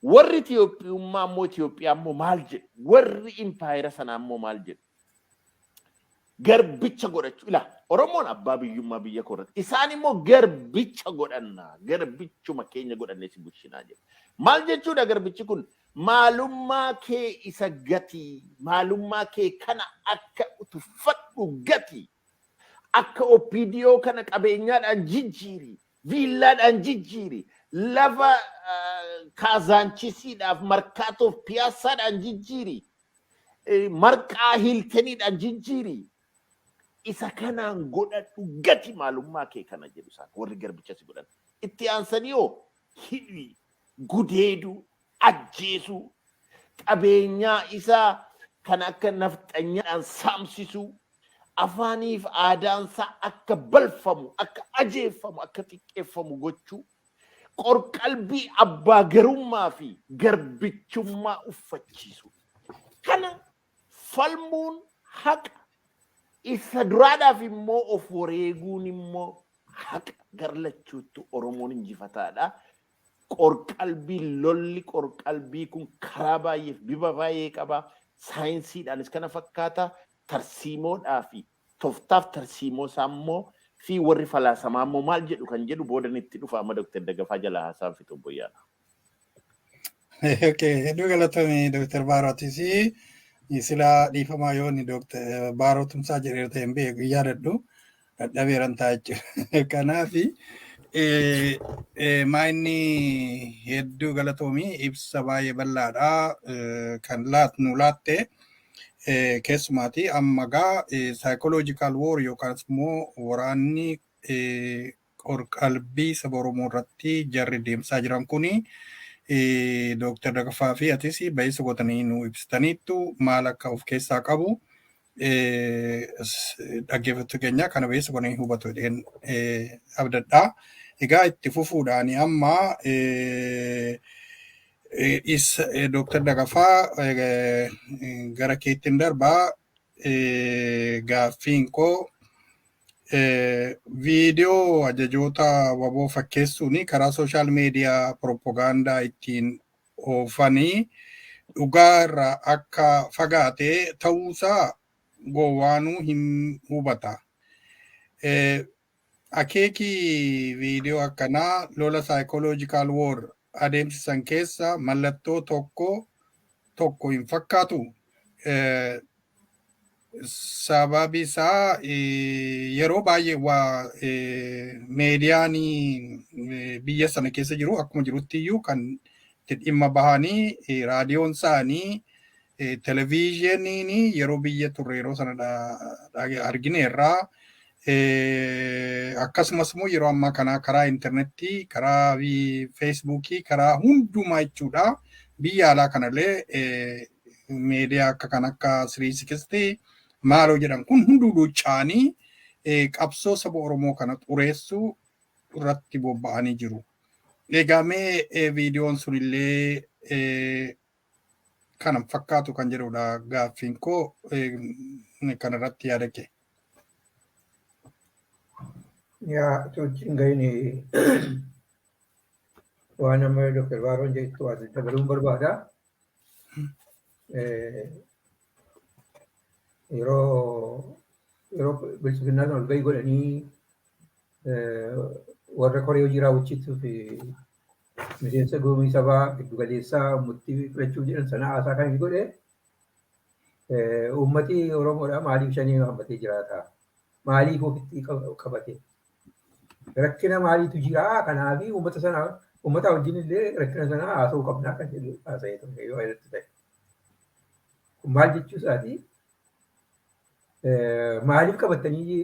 Warri Itiyoophiyummaa immoo Itiyoophiyaa immoo maal jedhu? Warri impaayera sanaa immoo maal jedhu? Garbicha godhachuu. Ilaa Oromoon abbaa biyyummaa biyya korratti. Isaan immoo garbicha godhannaa. Garbichuma keenya godhannee si bushinaa jedhu. Maal jechuudha garbichi kun? Maalummaa kee isa gatii. Maalummaa kee kana akka tuffadhu gatii. Akka opiidiyoo kana qabeenyaadhaan jijjiiri. Viillaadhaan jijjiiri. Lafa kaazaanchisiidhaaf markaatoof piyaasaadhaan jijjiiri. Marqaa hiiltaniidhaan jijjiiri. Isa kanaan godhadhu gati maalummaa kee kana jedhu isaan warri garbicha si godhan. Itti aansanii hoo hidhii, gudeeduu, ajjeesuu, qabeenyaa isaa kan akka nafxanyaadhaan saamsisuu, afaaniif aadaansaa akka balfamu, akka ajeeffamu, akka xiqqeeffamu gochuu, qorqalbii abbaa garummaa fi garbichummaa uffachiisu. Kana falmuun haqa. Isa duraadhaaf immoo of wareeguun immoo haqa garlachuutti Oromoon injifataadha. Qorqalbii lolli qorqalbii kun karaa baay'eef bifa baay'ee qaba. Saayinsiidhaanis kana fakkaata. Tarsiimoodhaa fi toftaaf tarsiimoo isaa immoo fi warri falaasamaa immoo maal jedhu kan jedhu boodan itti dhufa amma Dr. Daggafaa jalaa haasaan fixu boyyaadha.
Okay, hedduu galatoomi Dr. Baarootis. Sila dhiifamaa yoo inni Baarootumsaa jedhee ta'e hin beeku yaadadhu dadhabeeran ta'a jechuudha. Kanaaf maa'inni hedduu galatoomi ibsa baay'ee bal'aadha kan nu laatte keessumaati amma gaa psychological war yookaan immoo waraanni qorqalbii saba Oromoo irratti jarri deemsaa jiran kuni Dr. Daggafaa fi atis baay'isa godhanii nu ibsitaniittu maal akka of keessaa qabu dhaggeeffattoota keenya kana baay'isa godhanii hubatu jedheen abdadha. Egaa itti fufuudhaan amma Dr. Daggafaa gara keettiin darbaa gaaffiin koo viidiyoo ajajoota waboo fakkeessuun karaa sooshaal miidiyaa propagaandaa ittiin oofanii dhugaa irraa akka fagaate ta'uusaa gowwaanuu hin hubata. Akeekii viidiyoo akkanaa lola psychological war adeemsisan keessa mallattoo tokko hin fakkaatu. Sababi isaa yeroo baay'ee waa meediyaan biyya sana keessa jiru akkuma jirutti iyyuu kan dhimma bahanii raadiyoon isaanii televiizyiniin yeroo biyya turre yeroo sana argineerraa akkasumas immoo yeroo ammaa kana karaa intarneetii, karaa feesbuukii, karaa hundumaa jechuudha. Biyya alaa kanallee miidiyaa akka kan akka 360 maaloo jedhan kun hunduu duucaanii qabsoo saba Oromoo kana xureessuu irratti bobba'anii jiru. Egaa mee viidiyoon sunillee kan fakkaatu kan jedhudha gaaffiin koo kanarratti yaada kee.
Yaa tuutiin gahini waan amma Dr. Baaroon jettu as dabaluun barbaada. Yeroo bilchiginnaan ol bahii godhanii warra koree hojii raawwachiisuu fi miseensa goomii sabaa giddu galeessaa murtii fudhachuu jedhan sana haasaa kan inni godhe uummati Oromoodhaa maaliif shanii hammatee jiraata? Maaliif ofitti qabate? Rakkina maaliitu jira? Kanaaf uummata wajjin illee rakkina sana haasa'uu qabnaa kan jedhu haasa'ee ture yoo irratti ta'e. Maal jechuu isaati? Maaliif qabatanii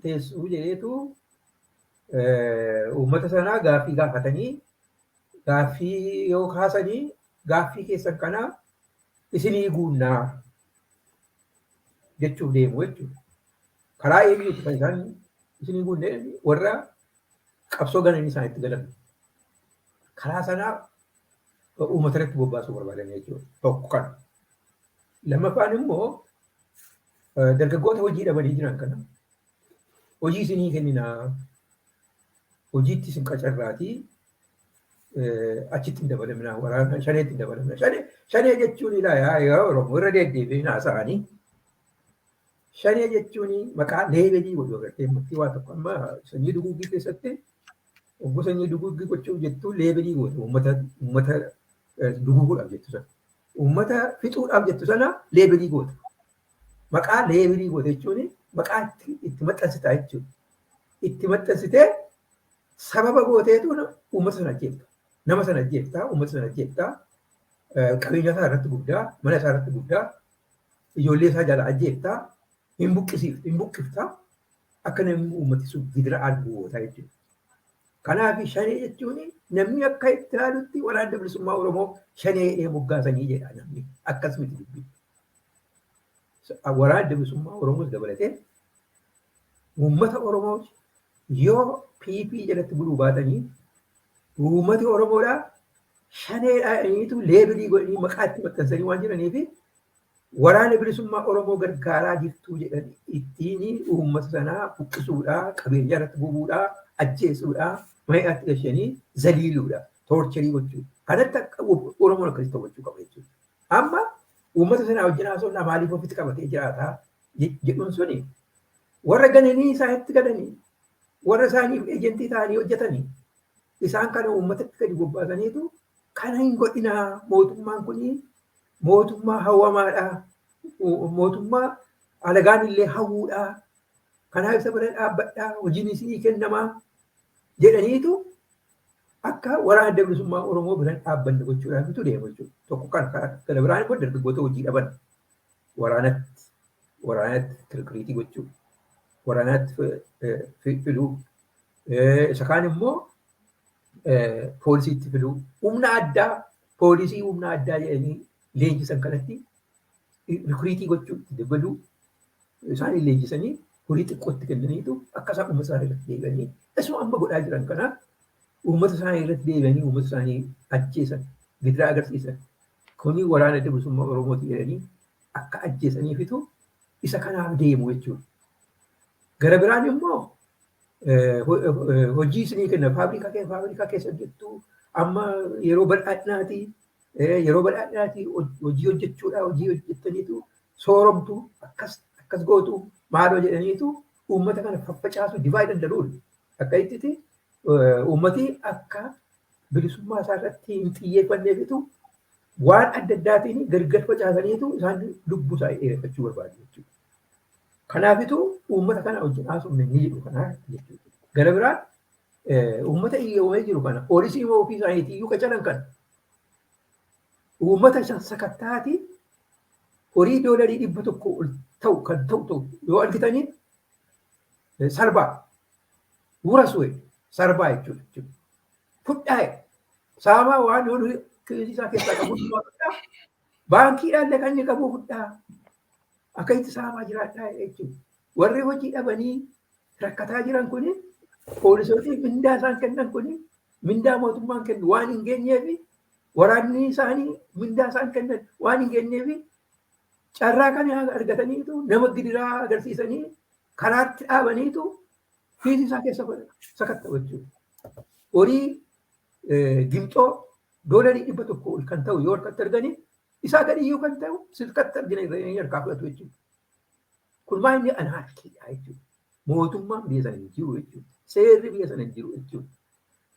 teessuu jedheetu uummata sanaa gaaffii gaafatanii gaaffii yoo kaasanii gaaffii keessan kana isinii guunnaa jechuuf deemu jechuudha. Karaa eenyuuti kan isaan isinii guunnee warra qabsoo gananii isaanitti galan. Karaa sanaa uummata irratti bobbaasuu barbaadan jechuudha. Tokko kana. Lammaffaan immoo dargaggoota hojii dhabanii jiran kana hojii isinii kenninaa hojiitti isin qacarraatii achitti hin dabalamnaa waraana shaneetti hin dabalamnaa. Shanee jechuun ilaa Oromoo irra deddeebiin haasa'anii shanee jechuun maqaa leebelii godhu agartee murtii waa tokko amma sanyii duguuggii keessatti obbo sanyii duguuggii gochuuf jettu leebelii godhu uummata duguuguudhaaf jettu sana. Uummata fixuudhaaf jettu sana leebelii godhu. Maqaa leebelii godhu jechuun maqaa itti maxxansitaa jechuudha. Itti maxxansitee sababa gooteetu uummata sana ajjeefta. Nama sana ajjeeftaa, uummata sana ajjeeftaa, qabeenya isaa irratti guddaa, mana isaa irratti guddaa, ijoollee isaa jala ajjeeftaa, hin buqqiftaa, akka namni uummati sun gidira argu gootaa jechuudha. Kanaaf shanee jechuun namni akka itti ilaalutti waraana bilisummaa Oromoo shanee moggaasanii jedha namni akkasumatti dubbii. Waraana bilisummaa Oromoos dabalatee uummata Oromoo yoo PP jalatti buluu baatanii uummati Oromoodhaa shaneedhaaniitu leebelii godhanii maqaa itti maxxansanii waan jiraniif waraana bilisummaa Oromoo gargaaraa jirtuu jedhan ittiin uummata sanaa buqqisuudhaa, qabeenya irratti bubuudhaa, ajjeesuudhaa, maayyaatti gashanii zaliiluudha, toorcherii gochuudha. Kanatti akka Oromoon akkasii to'achuu qaba jechuudha. Amma uummata sanaa wajjin haasofnaa maaliif ofitti qabatee jiraataa jedhuun suni warra gananii isaanitti galanii warra isaaniif ejentii ta'anii hojjetanii isaan kana uummatatti gadi bobbaasaniitu kana hin godhinaa mootummaan kunii mootummaa hawwamaadhaa mootummaa alagaan illee hawwuudhaa kanaaf isa bira dhaabbadhaa hojiin isinii kennamaa jedhaniitu akka waraana bilisummaa Oromoo bira dhaabbanne gochuudhaafitu deemu jechuudha. Tokko kana biraan immoo dargaggoota hojii dhaban waraanatti kirkiriitii gochuu waraanatti fiduu isa kaan immoo poolisiitti fiduu humna addaa poolisii humna addaa jedhanii leenjisan kanatti rikuriitii gochuu dabaluu isaanii leenjisanii horii xiqqootti kennaniitu akka isaan uummata isaanii irratti deebi'anii isuma amma godhaa jiran kanaaf uummata isaanii irratti deebi'anii uummata isaanii ajjeesan gidiraa agarsiisan kuni waraana bilisummaa Oromooti jedhanii akka ajjeesaniifitu isa kanaaf deemu jechuudha. Gara biraan immoo hojii isinii kenna faabrikaa keessa hojjettu amma yeroo bal'aadhinaati hojii hojjechuudha hojii hojjettaniitu sooromtu akkas gootu maaloo jedhaniitu uummata kana faffacaasu divaayid dandaluun akka ittiti uummati akka bilisummaa isaa irratti hin xiyyeeffanneefitu waan adda addaatiin gargar facaasaniitu isaan lubbuu isaa dheereffachuu barbaadu jechuudha. Kanaafitu uummata kana wajjin haasofne ni jedhu kanaa jechuudha. Gara biraan uummata iyyoomee jiru kana poolisii ofii isaaniitii iyyuu qacaran kana uummata sakattaati horii doolarii 100 ol ta'u kan ta'u yoo argitanii sarbaa wura su'e sarbaa jechuudha. Fudhaa saamaa waan yoo isaa keessaa qabu fudhaa baankiidhaan kan inni qabu fudhaa akka itti saamaa jiraadhaa jechuudha. Warri hojii dhabanii rakkataa jiran kuni poolisootii mindaa isaan kennan kuni mindaa mootummaan kennu waan hin geenyeefi waraanni isaanii mindaa isaan kennan waan hin geenyeefi carraa kana argataniitu nama gidiraa agarsiisanii karaatti dhaabaniitu fiisi isaa keessa sakatta'u jechuudha. Horii gimxoo doolarii 100 kan ta'u yoo harkatti arganii isaa gadiyyuu kan ta'u silkatti argina irranii harkaa fudhatu jechuudha. Kun maal inni anarkiidha jechuudha. Mootummaan biyya sana hin jiru jechuudha. Seerri biyya sana hin jiru jechuudha.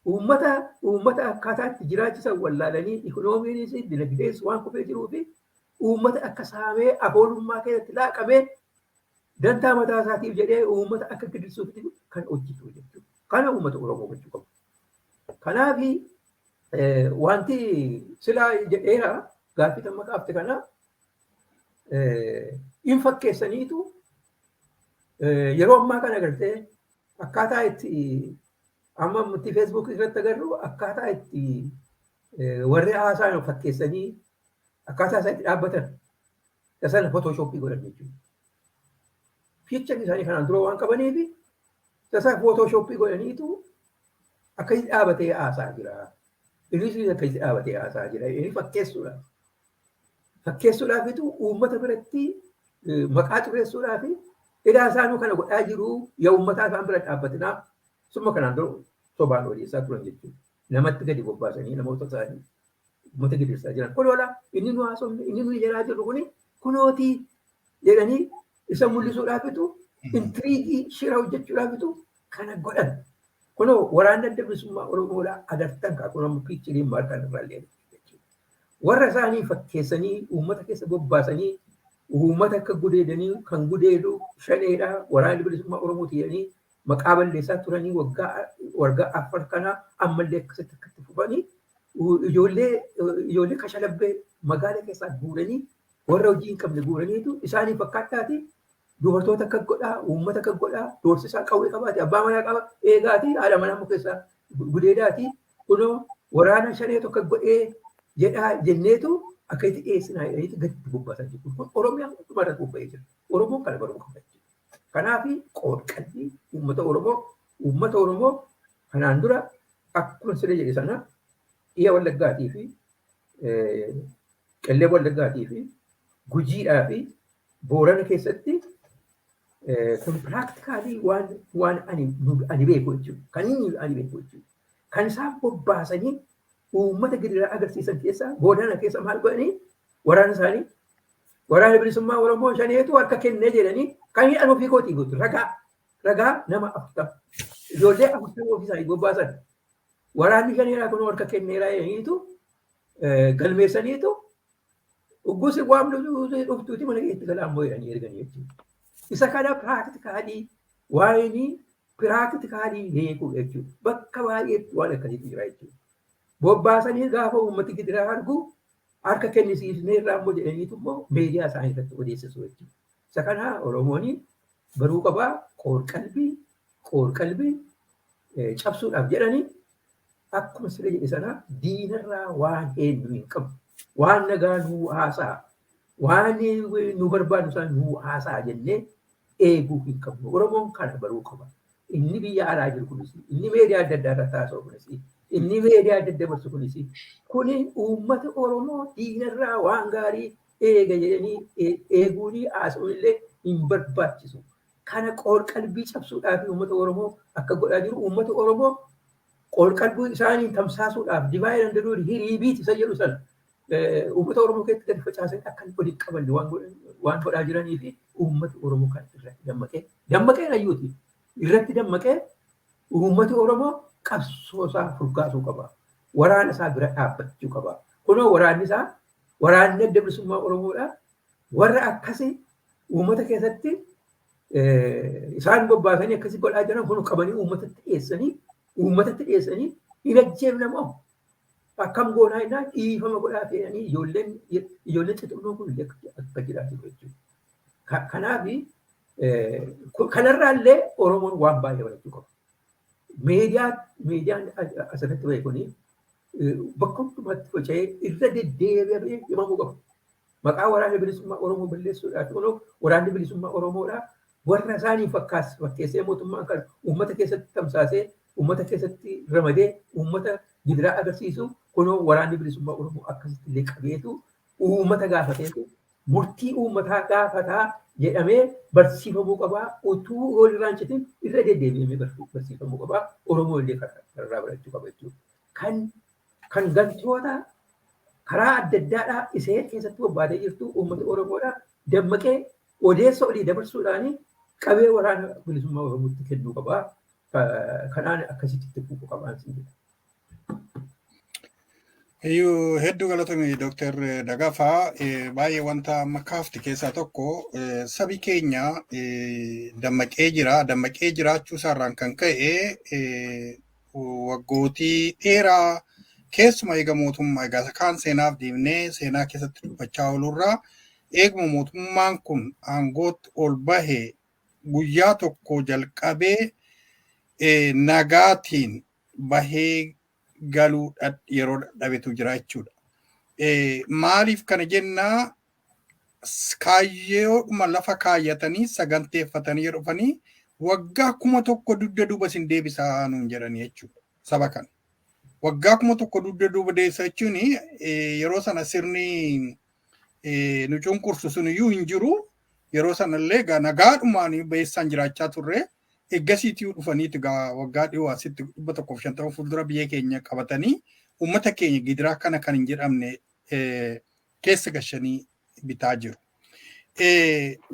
Uummata akkaataa itti jiraachisan wallaalanii ikoonomiinis dinagdees waan kufee jiruu fi uummata akka saamee afoolummaa keessatti laaqamee dantaa mataa isaatiif jedhee uummata akka gidirsuuf kan hojjetu jechuudha. Kana uummata Oromoo gochuu qabu. Kanaaf wanti silaa jedheera gaaffii tamma kaafte kana hin fakkeessaniitu yeroo ammaa kana agartee akkaataa itti amma nuti Facebook irratti agarru akkaataa itti warri haasaan fakkeessanii akkaataa isaa itti dhaabbatan sana photoshoppii godhan jechuudha. Fiichaan isaanii kanaan dura waan qabaniif isa photoshoppii godhaniitu akka itti dhaabatee haasaa jira. Innis akka itti dhaabatee haasaa jira. Inni fakkeessuudhaaf. Fakkeessuudhaafitu uummata biratti maqaa xureessuudhaaf hidhaa isaanuu kana godhaa jiru yaa uummataa isaan bira dhaabbatinaa summa kanaan dura sobaan odeessaa turan jechuudha. Namatti gadi bobbaasanii namoota isaanii uummata gidirsaa jiran. Koloola inni nu haasofne inni nu jalaa jirru kuni kunootii jedhanii isa mul'isuudhaafitu intiriigii shira hojjechuudhaafitu kana godhan. Kunoo waraanni adda bilisummaa Oromoodhaa agartan kaa kun amma piichiriin maarkaan irraa illee warra isaanii fakkeessanii uummata keessa bobbaasanii uummata akka gudeedanii kan gudeedu shaneedhaa waraanni bilisummaa Oromooti jedhanii maqaa balleessaa turanii waggaa afur kanaa ammallee akkasitti akkatti fufanii ijoollee kashalabbee magaala keessaa guuranii warra hojii hin qabne guuraniitu isaanii fakkaataati dubartoota akka godhaa uummata akka godhaa doorsisaa qawwee qabaate abbaa manaa qaba eegaati haadha manaa muka keessaa gudeedaati kunoo waraana shanee tokko godhee jedhaa jenneetu akka itti dhiyeessinaa jedhaniitu gadi bobbaasaa jiru. Kun Oromiyaan dhumarra bobba'ee jira. Oromoon kana baruu qaba jechuudha. Kanaaf qoodqalbii uummata Oromoo kanaan dura akkuma siree jedhe sana dhiya Wallaggaatii fi Qellee Wallaggaatii fi Gujiidhaa fi Boorana keessatti kun piraaktikaalii waan ani beeku jechuudha. Kan inni ani beeku jechuudha. Kan isaan bobbaasanii uummata gidiraa agarsiisan keessaa Boorana keessa maal godhanii waraana isaanii waraana bilisummaa Oromoo shaneetu harka kennee jedhanii kan hidhan ofii kootii guutu ragaa nama 40 ijoollee 40 ofii isaanii bobbaasan waraanni shaneeraa kun harka kenneeraa jedhaniitu galmeessaniitu uggusi waan dhuftuuti mana keessatti galaammoo jedhanii erganii jechuudha. Isa kana piraaktikaalii waa'inii piraaktikaalii beekuu jechuudha. Bakka baay'eetti waan akkasiitu jira jechuudha. Bobbaasanii gaafa uummati gidiraa argu harka kennisiisnee irraa immoo jedhaniitu immoo meediyaa isaanii irratti odeessisu jechuudha. Isa kana Oromoon baruu qabaa qoor-qalbii cabsuudhaaf jedhanii akkuma siree jedhe sana diinarraa waan eenyu hin qabu. Waan nagaa nuu haasaa waan nu barbaadu isaan nuu haasaa jennee eeguu hin qabnu. Oromoon kana baruu qaba. Inni biyya alaa jiru kunis inni meediyaa adda addaa irratti haasa'u kunis inni meediyaa adda adda barsu kunis kuni uummata Oromoo diinarraa waan gaarii eega jedhanii eeguun haasa'uun illee hin barbaachisu. Kana qoor-qalbii cabsuudhaaf uummata Oromoo akka godhaa jiru uummata Oromoo qoor-qalbii isaanii tamsaasuudhaaf dibaayee danda'uu hiriibiiti isa jedhu sana uummata Oromoo keessatti gadi facaasanii akka waliin qabanne waan godhaa jiranii fi uummata Oromoo kan irratti dammaqee hayyuuti irratti dammaqee uummata Oromoo qabsoo isaa furgaasuu qaba. Waraana isaa bira dhaabbachuu qaba. Kunoo waraanni adda bilisummaa Oromoodhaa warra akkasii uummata keessatti isaan bobbaasanii akkasii godhaa jiran kun qabanii uummatatti dhiyeessanii hin ajjeefnamoo akkam goonaa innaa dhiifama godhaa fe'anii ijoolleen xixiqqoo kun akka jiraatu jechuudha. Kanaaf Kanarraallee Oromoon waan baay'ee barachuu qaba. Miidiyaan asirratti bahe kuni bakka hundumatti faca'ee irra deddeebi'ee himamuu qaba. Maqaa waraana bilisummaa Oromoo balleessuudhaaf waraanni bilisummaa Oromoodhaa warra isaanii fakkeessee mootummaan kan uummata keessatti tamsaasee uummata keessatti ramadee uummata gidiraa agarsiisu kunoo waraanni bilisummaa Oromoo akkasitti illee qabeetu uummata gaafateetu murtii uummataa gaafataa jedhamee barsiifamuu qabaa utuu ol irraanchitiin irra deddeebi'amee barsiifamuu qabaa Oromoo illee karraa barachuu qaba jechuudha. Kan gantoota karaa adda addaadhaa isee keessatti bobbaatee jirtu uummata Oromoodhaa dammaqee odeessa olii dabarsuudhaanii qabee waraana bilisummaa Oromootti kennuu qabaa. Kanaan akkasitti fuudhuu qabaan siin jedha.
Hedduu galatoomi Dr. Dagafaa baay'ee wanta amma kaafte keessaa tokko sabi keenya dammaqee jira. Dammaqee jiraachuu isaarraan kan ka'e waggootii dheeraa keessuma eega mootummaa egaa kaan seenaaf deemnee seenaa keessatti dubbachaa oolurraa eeguma mootummaan kun aangootti ol bahe guyyaa tokko jalqabee nagaatiin bahee galuu yeroo dhabetu jira jechuudha. Maaliif kana jennaa kaayyoodhuma lafa kaayyatanii saganteeffatanii dhufanii waggaa 1,000 dugda duuba sin deebisaa nuun jedhanii jechuudha saba kana. Waggaa 1,000 dugda duuba deebisa jechuun yeroo sana sirni nu cunqursu sun iyyuu hin jiru. Yeroo sanallee nagaadhumaan beessaan jiraachaa turre. Eeggasiitii dhufaniiti waggaa dhiyoo asitti 150 fuuldura biyya keenya qabatanii uummata keenya gidiraa kana kan hin jedhamne keessa gashanii bitaa jiru.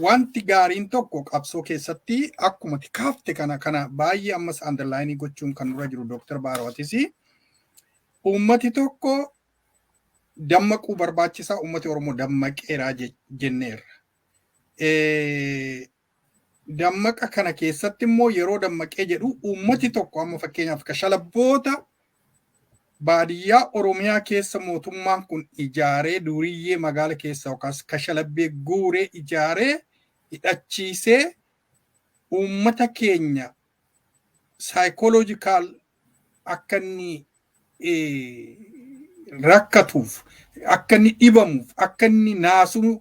Wanti gaariin tokko qabsoo keessatti akkuma kaafte kana baay'ee ammas underline gochuun kan dura jiru Dr. Baarootis uummati tokko dammaquu barbaachisaa uummati Oromoo dammaqeeraa jenneerra. Dammaqa kana keessatti immoo yeroo dammaqee jedhu uummati tokko amma fakkeenyaaf kashalabboota baadiyyaa Oromiyaa keessa mootummaan kun ijaaree duriyyee magaala keessa yookaas kashalabbee guuree ijaaree hidhachiisee uummata keenya psychological akka inni rakkatuuf akka inni dhibamuuf akka inni naasuu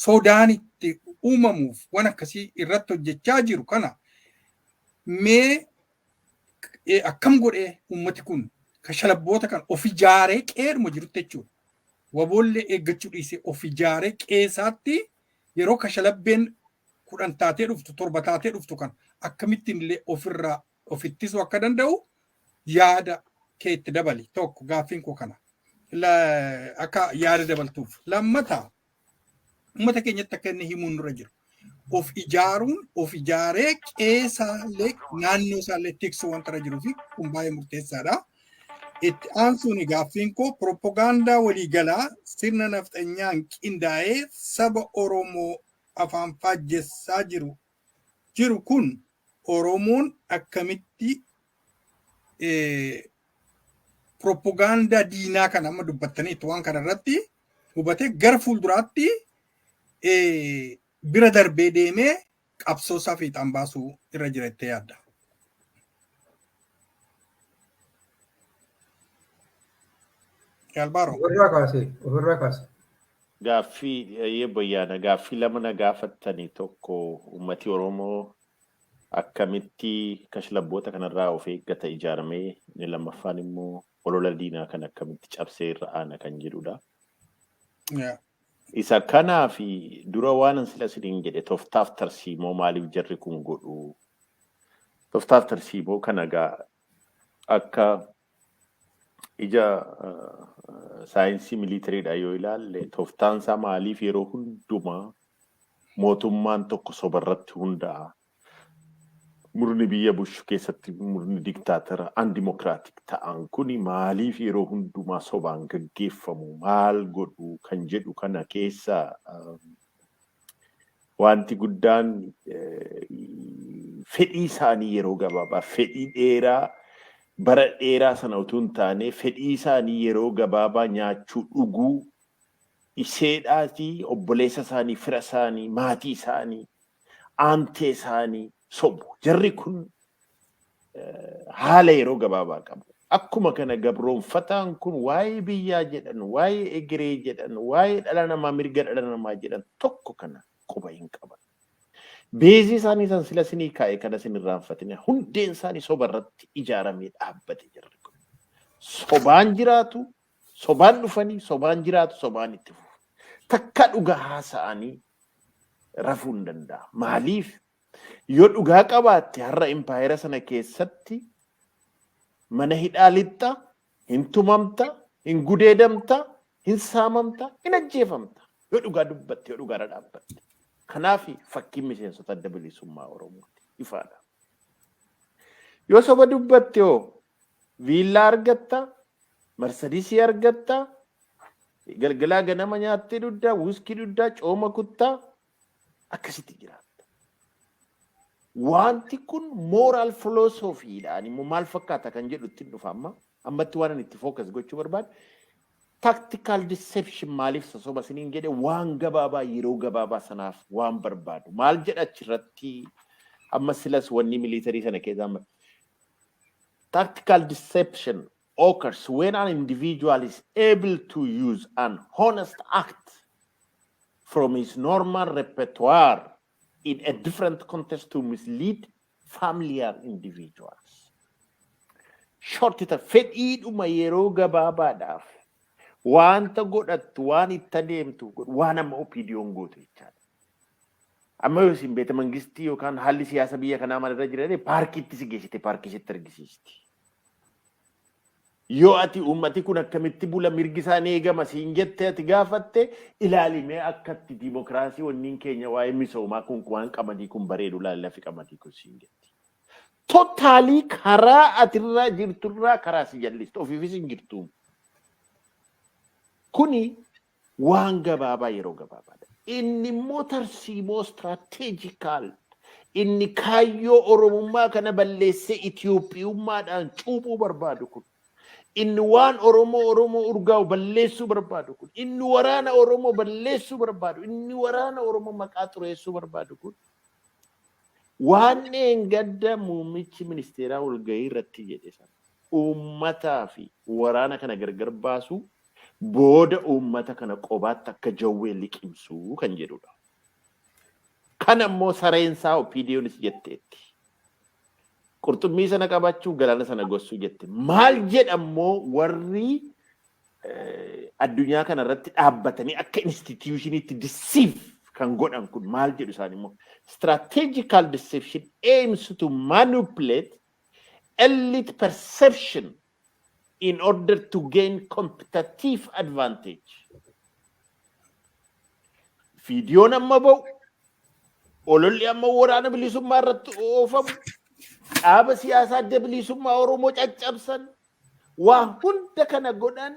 sodaanitti uumamuuf waan akkasii irratti hojjechaa jiru kana mee akkam godhee uummati kun kashalabboota kan of ijaaree qeeruma jirutti jechuudha. Waboollee eeggachuu dhiisee of ijaaree qeesaatti yeroo kashalabbeen 10 taatee dhuftu 7 taatee dhuftu kan akkamittiin illee ofirraa of ittisuu akka danda'u yaada keetti dabali tokko gaaffiin koo kana. Akka yaada dabaltuuf lammataa uummata keenyatti akka inni himuun dura jiru. Of ijaaruun of ijaaree qeesaallee naannoo isaallee tiksuu wanta irra jiruu fi kun baay'ee murteessaadha. Itti aansuun gaaffiin koo propagaandaa waliigalaa sirna nafxanyaan qindaa'ee saba Oromoo afaan faajjessaa jiru kun Oromoon akkamitti propagaandaa diinaa kan amma dubbattaniitu waan kana irratti hubatee gara fuulduraatti bira darbee deemee qabsoo isaa fiixaan baasuu irra jira jettee yaadda. Yaalbaaroo.
Ofirraa kaase.
Gaaffii bayyaana gaaffii lama na gaafattanii tokko uummati Oromoo akkamitti kashlabboota kanarraa of eeggata ijaaramee inni lammaffaan immoo olola diinaa kan akkamitti cabsee irra aana kan jedhudha. Isa kanaa fi dura waan sila siniin jedhe toftaaf tarsiimoo maaliif jarri kun godhu. Toftaaf tarsiimoo kana gaa akka ija saayinsii miliitariidha yoo ilaalle toftaansaa maaliif yeroo hundumaa mootummaan tokko sobarratti hundaa'a. Murni biyya bushu keessatti murni diktaatara andimokraatik ta'an kuni maaliif yeroo hundumaa sobaan gaggeeffamu maal godhu kan jedhu kana keessa wanti guddaan fedhii isaanii yeroo gabaabaa fedhii dheeraa bara dheeraa sana utuu hin taane fedhii isaanii yeroo gabaabaa nyaachuu dhuguu iseedhaatii obboleessa isaanii fira isaanii maatii isaanii aantee isaanii sobu. Jarri kun haala yeroo gabaabaa qabu. Akkuma kana gabroonfataan kun waa'ee biyyaa jedhan, waa'ee egeree jedhan, waa'ee dhala namaa mirga dhala namaa jedhan tokko kana quba hin qaban. Beezii isaanii san sila sinii kaa'e kana sin irraanfatine hundeen isaanii soba irratti ijaaramee dhaabbate jirri kun. Sobaan jiraatu, sobaan dhufanii, sobaan jiraatu, sobaan itti fufu. Takka dhugaa haasa'anii rafuu hin danda'a. Maaliif? Yoo dhugaa qabaatte har'a impaayera sana keessatti mana hidhaa lixxa, hin tumamta, hin gudeedamta, hin saamamta, hin ajjeefamta. Yoo dhugaa dubbatte, yoo dhugaarra dhaabbatte. Kanaaf fakkiin miseensota adda bilisummaa Oromooti. Ifaadha. Yoo soba dubbatte hoo viillaa argatta, marsadiisii argatta, galgalaa ganama nyaattee duddaa, wuskii duddaa, cooma kuttaa akkasitti jiraata. Wanti kun moral philosophy-dhaan immoo maal fakkaata kan jedhu ittiin dhufa ammatti waan itti focus gochuu barbaadu. Tactical deception maaliif soba siniin jedhe waan gabaabaa yeroo gabaabaa sanaaf waan barbaadu. Maal jedha achirratti amma silas wanni militarii sana keessaa tactical deception occurs when an individual is able to use an honest act from his normal repertoire in a different context to mislead familiar individuals. Short it a fedhiidhuma yeroo gabaabaadhaaf wanta godhattu waan itti adeemtu waan amma opiidiyoon gootu jechaadha. Amma yoo isin beeta mangistii yookaan haalli siyaasa biyya kanaa maalirra jira paarkiitti si geessite paarkii sitti argisiisti. Yoo ati ummati kun akkamitti bula mirgi isaanii eegama siin jette ati gaafatte ilaalimee akkatti dimokiraasii wanniin keenya waa'ee misoomaa kun waan qamadii kun bareedu laallafi qamadii kun siin jetti. Totaalii karaa atirraa jirturraa karaa si jallistu ofiifis hin jirtu. Kuni waan gabaabaa yeroo gabaabaadha. Inni immoo tarsiimoo strategical inni kaayyoo Oromummaa kana balleessee Itiyoophiyummaadhaan cuuphuu barbaadu kun. Inni waan Oromoo urgaa'u balleessuu barbaadu kun. Inni waraana Oromoo balleessuu barbaadu. Inni waraana Oromoo maqaa xureessuu barbaadu kun. Waan gadda muummichi ministeeraa walgahii irratti jedhe sana. Uummataa fi waraana kana gargar baasuu booda uummata kana qobaatti akka jawwee liqimsuu kan jedhudha. Kan ammoo sareensaa opiidiyoonis jetteetti. Qurxummii sana qabachuu galaana sana gossuu jette. Maal jedhammoo warri addunyaa kana irratti dhaabbatanii akka institutioniitti deceive kan godhan kun maal jedhu isaan immoo strategical deception aims to manipulate elite perception in order to gain competitive advantage. Viidiyoon amma ba'u, ololli amma waraana bilisummaa irratti oofamu, dhaaba siyaasaa adda bilisummaa Oromoo caccabsan, waan hunda kana godhan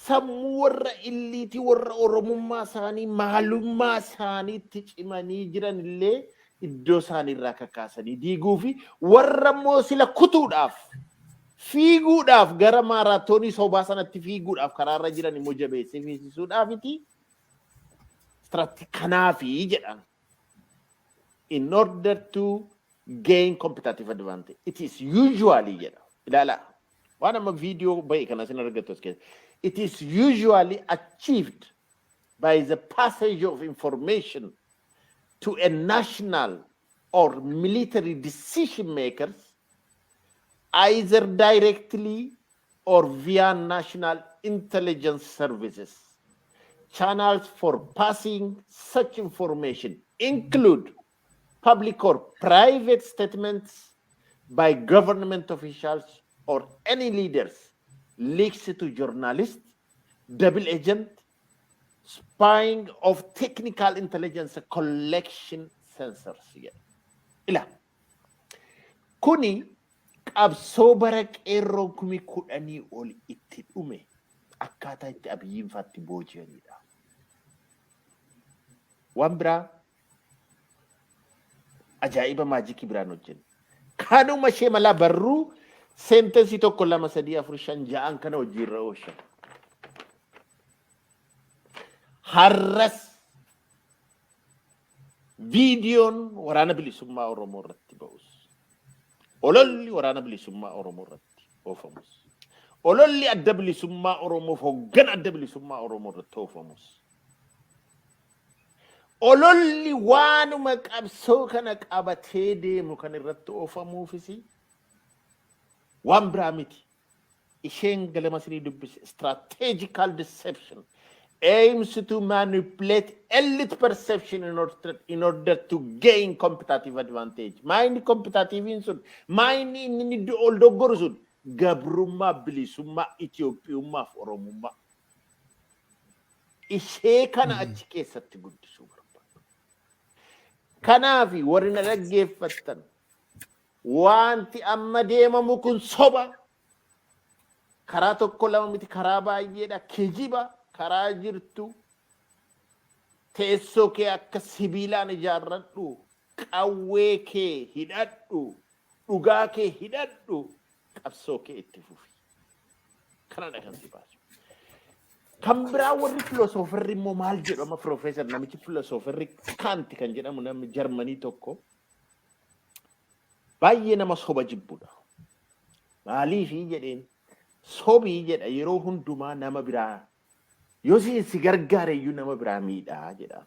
sammuu warra illiitii warra Oromummaa isaanii maalummaa isaaniitti cimanii jiran illee iddoo isaaniirraa kakaasanii diiguu fi warra immoo sila kutuudhaaf fiiguudhaaf gara maaraatoonii sobaa sanatti fiiguudhaaf karaarra jiran immoo jabeessee fiisisuudhaafiti kanaafi jedhan in order to gain competitive advantage. It is usually jedha ilaala waan amma viidiyoo bahe kana sin argattu as keessa. It is usually achieved by the passage of information to a national or military decision makers either directly or via national intelligence services. Channels for passing such information include public or private statements by government officials or any leaders, leaks to journalists, double agent, spying of technical intelligence collection sensors. Ila. Kuni qabsoo bara qeerroon kumi kudhanii ol itti dhume akkaataa itti abiyyiin faatti booji'anidha. Waan biraa ajaa'iba maajikii biraan hojjennu. Kanuma ishee malaa barruu seentensii tokko 2 3 4 5 6 kana hojiirra oolchan. Har'as Viidiyoon waraana bilisummaa Oromoo irratti ba'us. Ololli waraana bilisummaa Oromoo irratti oofamus. Ololli adda bilisummaa Oromoof hoggan adda bilisummaa Oromoo irratti oofamus. Ololli waanuma qabsoo kana qabatee deemu kan irratti oofamuufisi waan biraa miti. Isheen galama sirii dubbise strategical deception aims to manipulate elite perception in order to gain competitive advantage. Mind competitive in sun, mind in all dogorsun, gabrumma bilisumma Ethiopiumma Oromumma. Ishee kana achi keessatti guddisuu barbaadu. Kanaafi warri na dhaggeeffattan wanti amma deemamu kun soba. Karaa tokko lama miti karaa baay'eedha kijiba karaa jirtu teessoo kee akka sibiilaan ijaarradhu qawwee kee hidhadhu dhugaa kee hidhadhu qabsoo kee itti fufi kanadha kan si baasu. Kan biraa warri filosooferri immoo maal jedhama Profeesar namichi filosooferri Kaanti kan jedhamu namni Jarmanii tokko baay'ee nama soba jibbudha. Maaliifi jedheen sobii jedha yeroo hundumaa nama biraa yoo si gargaareyyuu nama biraa miidhaa jedha.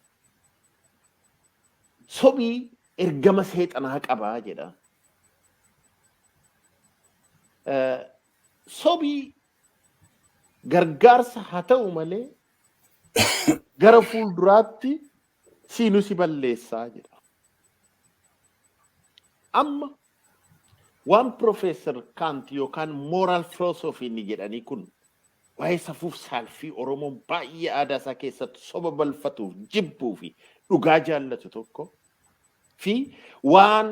Sobii ergama seexanaa qabaa jedha. Sobii gargaarsa haa ta'u malee gara fuulduraatti siinuu si balleessaa jedha. Amma waan Profeesar Kaanti yookaan moral philosophy ni jedhanii kun waa'ee safuuf saalfii Oromoon baay'ee aadaa isaa keessatti soba balfatuuf jibbuu fi dhugaa jaallatu tokko fi waan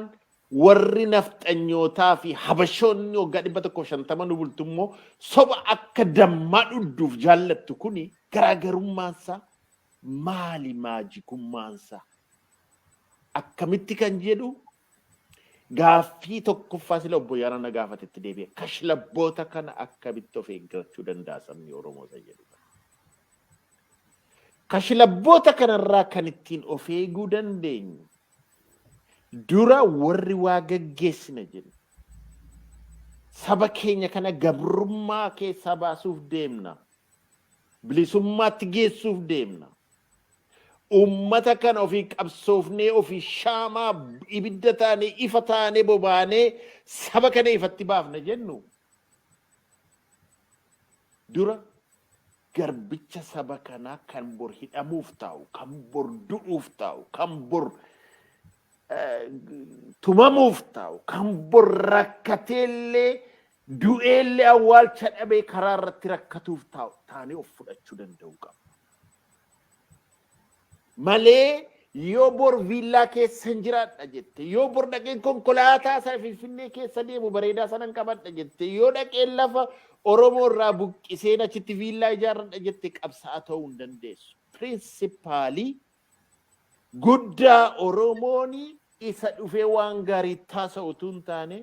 warri nafxanyootaa fi habashoonni waggaa 150 nu bultummoo soba akka dammaa dhudduuf jaallattu kuni garaagarummaansaa maali maajikummaansaa akkamitti kan jedhu gaaffii tokkoffaa sila obbo Yaanaa gaafatetti deebi'e kashlabboota kana akkamitti of eeggachuu danda'a sabni Oromoo jedhu. Kashlabboota kanarraa kan ittiin of eeguu dandeenyu dura warri waa gaggeessina jedhu saba keenya kana gabrummaa keessaa baasuuf deemna bilisummaatti geessuuf deemna. Ummata kana ofii qabsoofnee ofii shaamaa ibidda taanee ifa taanee bobaanee saba kana ifatti baafna jennu dura garbicha saba kanaa kan bor hidhamuuf taa'u kan bor du'uuf taa'u kan bor tumamuuf taa'u kan bor rakkateellee du'eellee awwaalcha dhabee karaa irratti rakkatuuf taa'u taanee of fudhachuu danda'u qaba. Malee yoo bor viillaa keessa hin jiraadha jette yoo bor dhaqeen konkolaataa sana Finfinnee keessa deemu bareedaa sanan qabadha jette yoo dhaqeen lafa Oromoo irraa buqqiseen achitti viillaa ijaarradha jette qabsaa'aa ta'uu hin dandeessu. Pirinsipaalii guddaa Oromooni isa dhufee waan gaarii taasisa utuu hin taane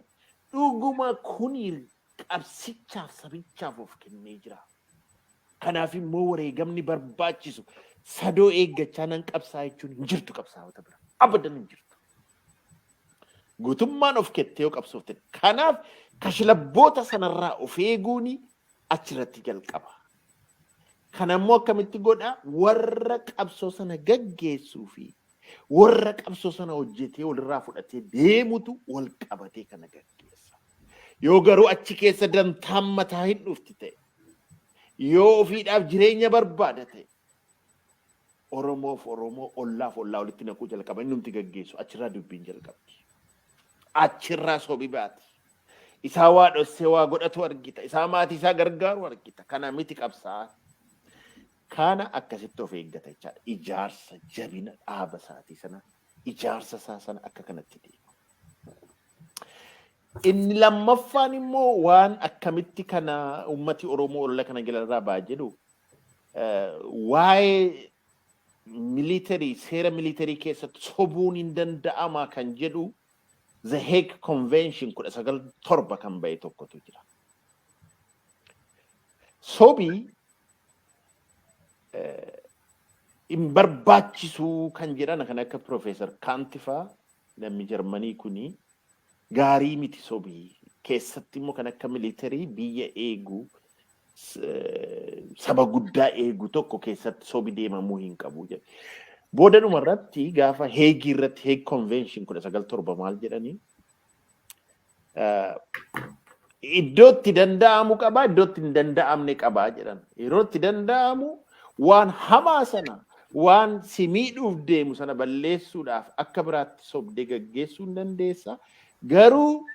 dhuguma kuni qabsichaaf sabichaaf of kennee jira. Kanaaf immoo wareegamni barbaachisu sadoo eeggachaa nan qabsaa jechuun hin jirtu qabsaa'ota bira abadan hin jirtu. Guutummaan of kettee yoo qabsoofte kanaaf kashlabboota sanarraa of eeguuni achirratti jalqaba. Kanammoo akkamitti godha warra qabsoo sana gaggeessuu fi warra qabsoo sana hojjetee walirraa fudhatee deemutu wal qabatee kana gaggeessa. Yoo garuu achi keessa dantaan mataa hin dhufti ta'e yoo ofiidhaaf jireenya barbaada ta'e Oromoof Oromoo ollaaf ollaa walitti naquu jalqaba inni nuti gaggeessu achirraa dubbiin jalqabdi. Achirraa sobii baati. Isaa waa dhossee waa godhatu argita. Isaa maatii isaa gargaaru argita. Kana miti qabsaa. Kana akkasitti of eeggata jechaadha. Ijaarsa jabina dhaaba isaatii sana ijaarsa isaa sana akka kanatti deema. Inni lammaffaan immoo waan akkamitti kana ummati Oromoo olla kana jalarraa baa jedhu waa'ee military seera military keessatti sobuun hin danda'ama kan jedhu The Hague Convention 1907 kan ba'e tokkotu jira. Sobii hin barbaachisu kan jedhan kan akka Profeesar Kaantifaa namni Jarmanii kuni gaarii miti sobii keessatti immoo kan akka militarii biyya eeguu saba guddaa eegu tokko keessatti sobi deemamuu hin qabu jedhe. Booda dhumarratti gaafa Heegii irratti Heeg Convention 1907 maal jedhanii iddoo itti danda'amu qabaa iddoo itti hin danda'amne qabaa jedhan. Yeroo itti danda'amu waan hamaa sana waan si miidhuuf deemu sana balleessuudhaaf akka biraatti sobdee gaggeessuu hin dandeessa. Garuu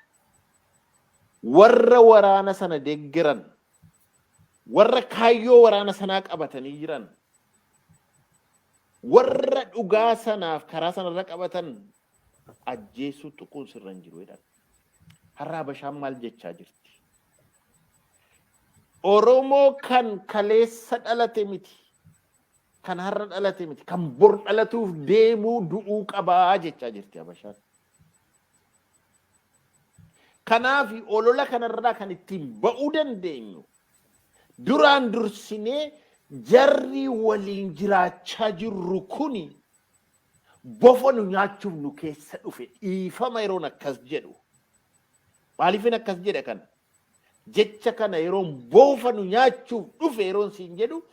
warra waraana sana deeggaran warra kaayyoo waraana sanaa qabatanii jiran warra dhugaa sanaaf karaa sanarra qabatan ajjeesuu tuquun sirra hin jiru jedhan. Har'a Habashaan maal jechaa jirti? Oromoo kan kaleessa dhalate miti, kan har'a dhalate miti, kan bor dhalatuuf deemuu du'uu qabaa jechaa jirti Habashaan. Kanaaf olola kanarraa kan ittiin ba'uu dandeenyu duraan dursinee jarri waliin jiraachaa jirru kuni bofa nu nyaachuuf nu keessa dhufe dhiifama yeroon akkas jedhu. Maaliifin akkas jedhe kana? Jecha kana yeroon bofa nu nyaachuuf dhufe yeroon siin jedhu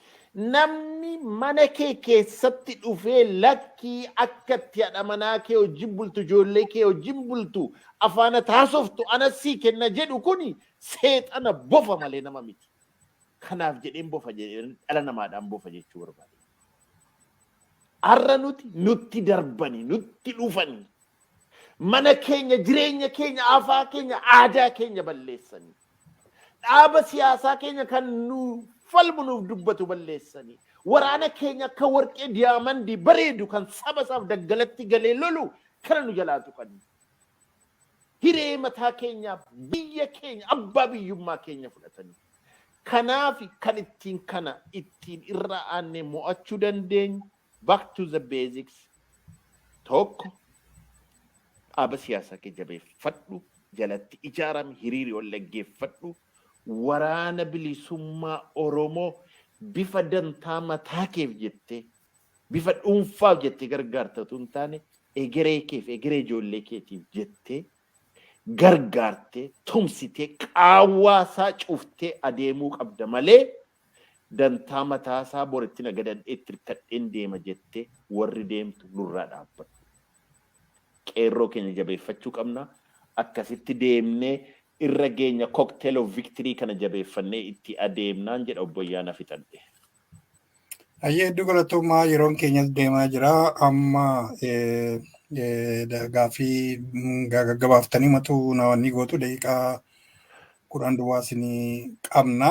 namni mana kee keessatti dhufee lakkii akka itti haadha manaa kee wajjin bultu ijoollee kee wajjin bultu afaana taasoftu ana sii kenna jedhu kuni seexana bofa malee nama miti. Kanaaf jedheen bofa jedheen dhala namaadhaan bofa jechuu barbaade. Har'a nutti darbani nutti dhufani mana keenya jireenya keenya afaa keenya aadaa keenya balleessani. Dhaaba siyaasaa keenya kan nu falmunuuf dubbatu balleessani. Waraana keenya akka warqee diyaamandii bareedu kan saba isaaf daggalatti galee lolu kana nu jalaa tuqani. Hiree mataa keenyaaf biyya keenya abbaa biyyummaa keenya fudhatani. Kanaaf kan ittiin kana ittiin irra aanne mo'achuu dandeenyu back to the basics. Tokko dhaaba siyaasaa kee jabeeffadhu jalatti ijaarame hiriiri wal dhaggeeffadhu waraana bilisummaa Oromoo bifa dantaa mataa keef jettee bifa dhuunfaaf jettee gargaartatu hin taane egeree keef egeree ijoollee keetiif jettee gargaartee tumsitee qaawwaasaa cuuftee adeemuu qabda malee dantaa mataasaa boritti nagadan itti hirkadheen deema jettee warri deemtu nurraa dhaabbatu. Qeerroo keenya jabeeffachuu qabna. Akkasitti deemnee irra geenya cocktail of victory kana jabeeffannee itti adeemnaan jedha obbo Ayyaana Fixadhe.
Ayyee hedduu galatoomaa yeroon keenyas deemaa jira. Amma gaaffii gaggabaaftanii matu nawanni gootu daqiiqaa 10 duwwaa isinii qabna.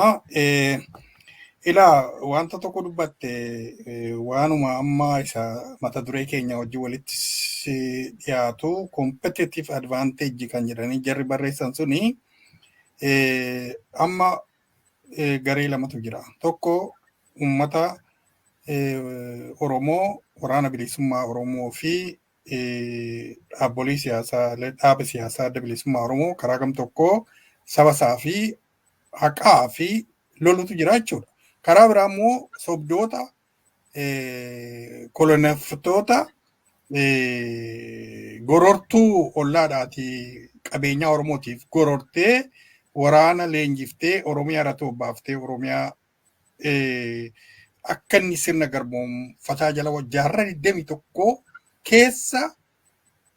Ilaa wanta tokko dubbatte waanuma amma isa mata duree keenya wajjin walitti dhiyaatu competitive advantage kan jedhanii jarri barreessan suni amma garee lamatu jira. Tokko ummata Oromoo waraana bilisummaa Oromoo fi dhaabbolee siyaasaa dhaaba siyaasaa bilisummaa Oromoo karaa gam tokko saba isaa fi haqaa fi lolutu jira jechuudha. Karaa biraa immoo sobdoota koloneftoota gorortuu ollaadhaati qabeenya Oromootiif gorortee waraana leenjiftee Oromiyaa irratti baaftee Oromiyaa akka inni sirna garboomfataa jala wajjaarra 21 keessa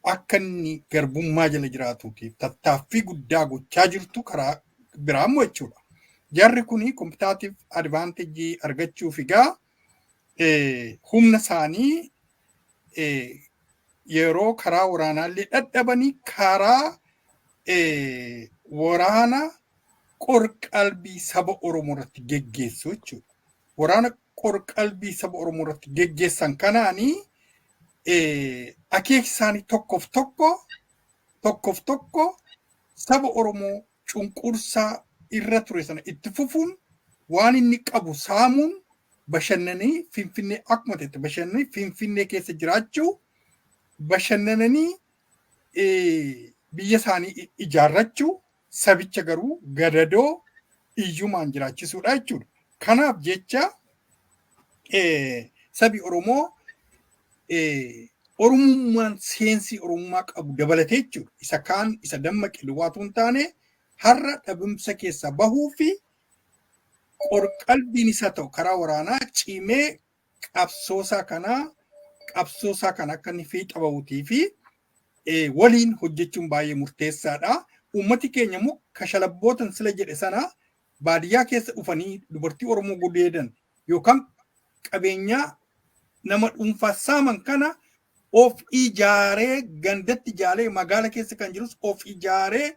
akka inni garbummaa jala jiraatuutiif tattaaffii guddaa gochaa jirtu karaa biraa immoo jechuudha. Jarri kuni competitive advantage argachuuf egaa humna isaanii yeroo karaa waraanaallee dadhabanii karaa waraana qorqalbii saba Oromoo irratti geggeessu jechuudha. Waraana qorqalbii saba Oromoo irratti geggeessan kanaanii akeeki isaanii tokkoof tokko saba Oromoo cunqursaa irra ture sana itti fufuun waan inni qabu saamuun bashannanii Finfinnee akkuma ta'etti bashannanii Finfinnee keessa jiraachuu bashannananii biyya isaanii ijaarrachuu sabicha garuu gadadoo iyyumaan jiraachisuudha jechuudha. Kanaaf jecha sabi Oromoo Oromummaan seensi Oromummaa qabu dabalatee jechuudha. Isa kaan isa dammaqe duwwaatu hin taane har'a dhabamsa keessaa bahuu fi qalbiin isaa ta'u karaa waraanaa cimee qabsoosaa kana akka inni fiixa bahuutii fi waliin hojjechuun baay'ee murteessaadha. Uummati keenya immoo kashalabootan sila jedhe sana baadiyyaa keessa dhufanii dubartii Oromoo gudeedan yookaan qabeenyaa nama dhuunfaa saaman kana of ijaaree gandatti ijaaree magaala keessa kan jirus of ijaaree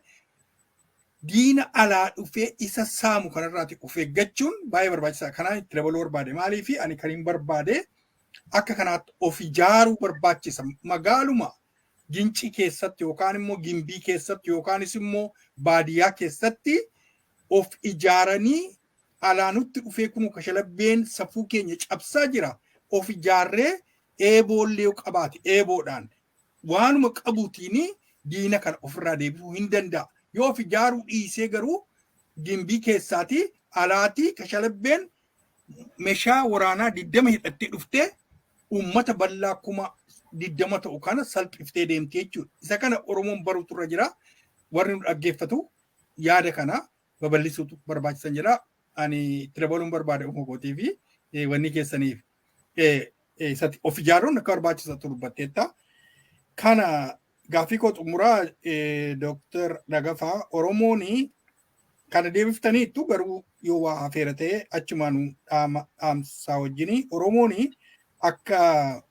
diina alaa dhufee isa saamu kanarraati of eeggachuun baay'ee barbaachisaadha. Kanaan itti dabaluu barbaade maaliif ani kan hin barbaade akka kanaatti of ijaaruu barbaachisa. Magaaluma Gincii keessatti yookaan immoo Gimbii keessatti yookaanis immoo baadiyyaa keessatti of ijaaranii alaanutti dhufee kun kashalabbeen safuu keenya cabsaa jira. Of ijaarree eeboollee qabaate eeboodhaan waanuma qabuutiin diina kana ofirraa deebisuu hin danda'a. Yoo of ijaaruu dhiisee garuu Gimbii keessaati alaatii kashalabbeen meeshaa waraanaa 20 hidhattee dhuftee uummata bal'aa kuma 20 ta'u kana salphiftee deemtee jechuudha. Isa kana Oromoon baruutu irra jira. Warri nu dhaggeeffatu yaada kana babal'isuutu barbaachisan jira. Ani itti dabaluun barbaade Oromootii fi wanni keessaniif of ijaaruun akka barbaachisatu dubbatteetta. Kana gaaffii koo xumuraa Dooktar Dagafaa Oromoon kana deebiftaniittu garuu yoo waa hafeera ta'e achumaan dhaamsaa wajjin Oromoon akka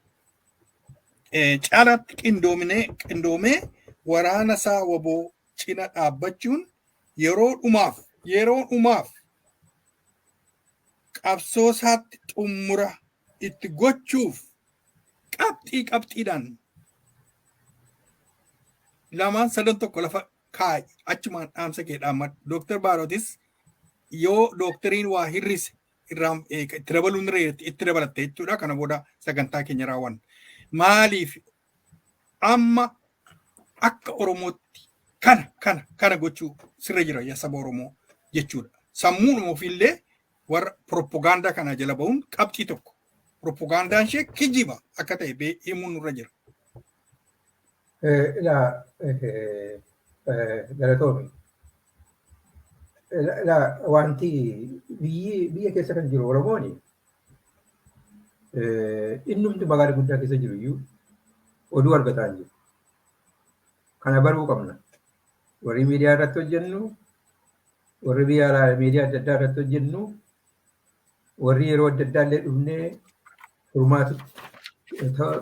caalaatti qindoomee waraana isaa waboo cina dhaabbachuun yeroo dhumaaf qabsoo isaatti xumura itti gochuuf qabxiidhaan lamaan sadan tokko lafa kaa'i achumaan dhaamsa kee dhaammadhu. Dooktar Baarotis yoo dooktariin waa hir'ise itti dabaluun itti dabalatte jechuudha. Kana booda sagantaa keenya raawwanna. Maaliif amma akka Oromootti kana gochuu sirra jira yaa saba Oromoo jechuudha. Sammuun ofiillee warra propagaandaa kana jala bahuun qabxii tokko. Propagaandaan ishee kijiba akka ta'e himuun nurra jira.
Galatoomi. Wanti biyya keessa kan jiru Oromoon innumti magaalaa guddaa keessa jiru iyyuu oduu argataa hin jiru. Kana baruu qabna. Warri miidiyaa irratti hojjennu, warri biyya miidiyaa adda addaa irratti hojjennu, warri yeroo adda addaa illee dhufnee furmaatu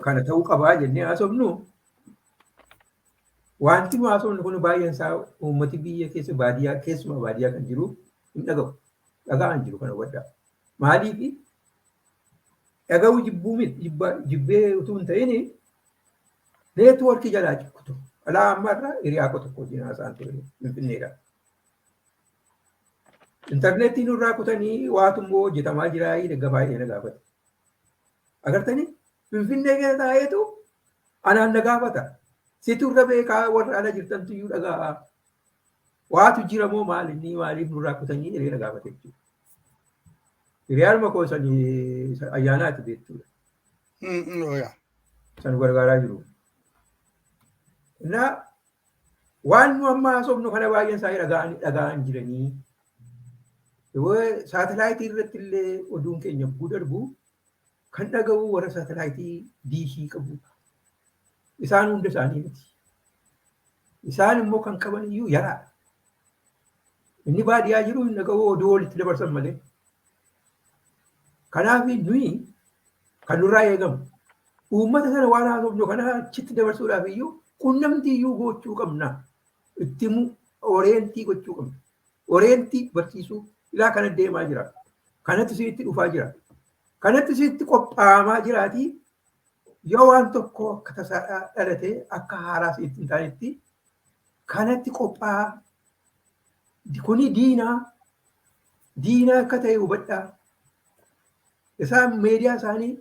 kana ta'uu qabaa jennee haasofnu. Wanti nu haasofnu kun baay'een isaa uummati biyya keessa baadiyyaa keessumaa baadiyyaa kan jiru hin dhaga'u. Dhaga'an jiru kana waddaa. Maaliif dhaga'uu jibbee utuu hin ta'in neetwoorkii jalaa cikkutu. Alaa ammarraa hiriyaa tokko wajjin haasa'an ture Finfinneedha. Intarneetii nurraa kutanii waatu immoo hojjetamaa jira dhagga baay'ee na gaafata. Agartanii Finfinnee keessa taa'eetu anaan na gaafata. Situ irra beekaa warra ala jirtantu iyyuu dhagaa. Waatu jira moo maaliif nurraa kutanii hiriyaa na gaafata jechuudha. Hiriyaaluma koo sanii ayyaanaati beektuudha. San gargaaraa jiru. Na waan nu amma haasofnu kana baay'een isaa dhaga'an jiranii. Saatalaayitii irratti illee oduun keenya darbu kan dhaga'u warra saatalaayitii diishii qabu. Isaan hunda isaanii miti. Isaan immoo kan qaban iyyuu yaraadha. Inni baadiyyaa jiru hin dhaga'u oduu walitti dabarsan malee. Kanaaf nuyi kan nurraa eegamu uummata sana waan haasofnu kana achitti dabarsuudhaaf iyyuu qunnamtii iyyuu gochuu qabna. Ittimu oreentii gochuu qabna. Oreentii barsiisuu ilaa kana deemaa jira. Kanatti sitti dhufaa jira. Kanatti sitti qophaa'amaa jiraatii yoo waan tokko akka tasaa dhalatee akka haaraa sitti hin taanetti kanatti qophaa'aa. Kuni diinaa akka ta'e hubadhaa. Isaan miidiyaa isaanii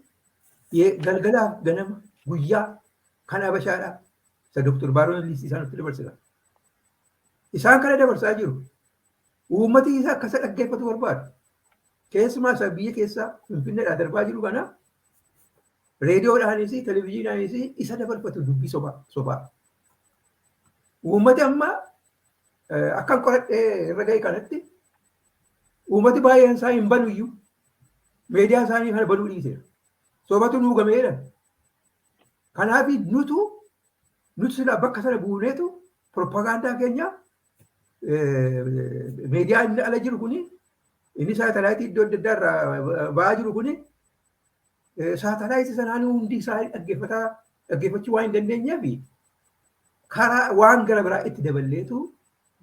galgalaaf ganama guyyaa kan Habashaadhaa. Isa Dooktar Baaroon liisii isaanitti dabarsina. Isaan kana dabarsaa jiru. Uummati isaa akkasa dhaggeeffatu barbaadu. Keessumaa isa biyya keessaa Finfinneedhaa darbaa jiru kana reediyoodhaanis televezyiinaanis isa dabarfatu dubbii sobaa. Uummati amma akkan qoradhee irra ga'e kanatti uummati baay'een isaa hin banuyyuu meediyaa isaanii kana banuu dhiiseera. Sobatu nuu gameedha. Kanaaf nuti sila bakka sana buuneetu propagaandaa keenya meediyaa inni ala jiru kuni inni saatalaayitii iddoo adda addaa irraa ba'aa jiru kuni saatalaayitii sanaan hundi isaa dhaggeeffachuu waan hin dandeenyeef karaa waan gara biraa itti daballeetu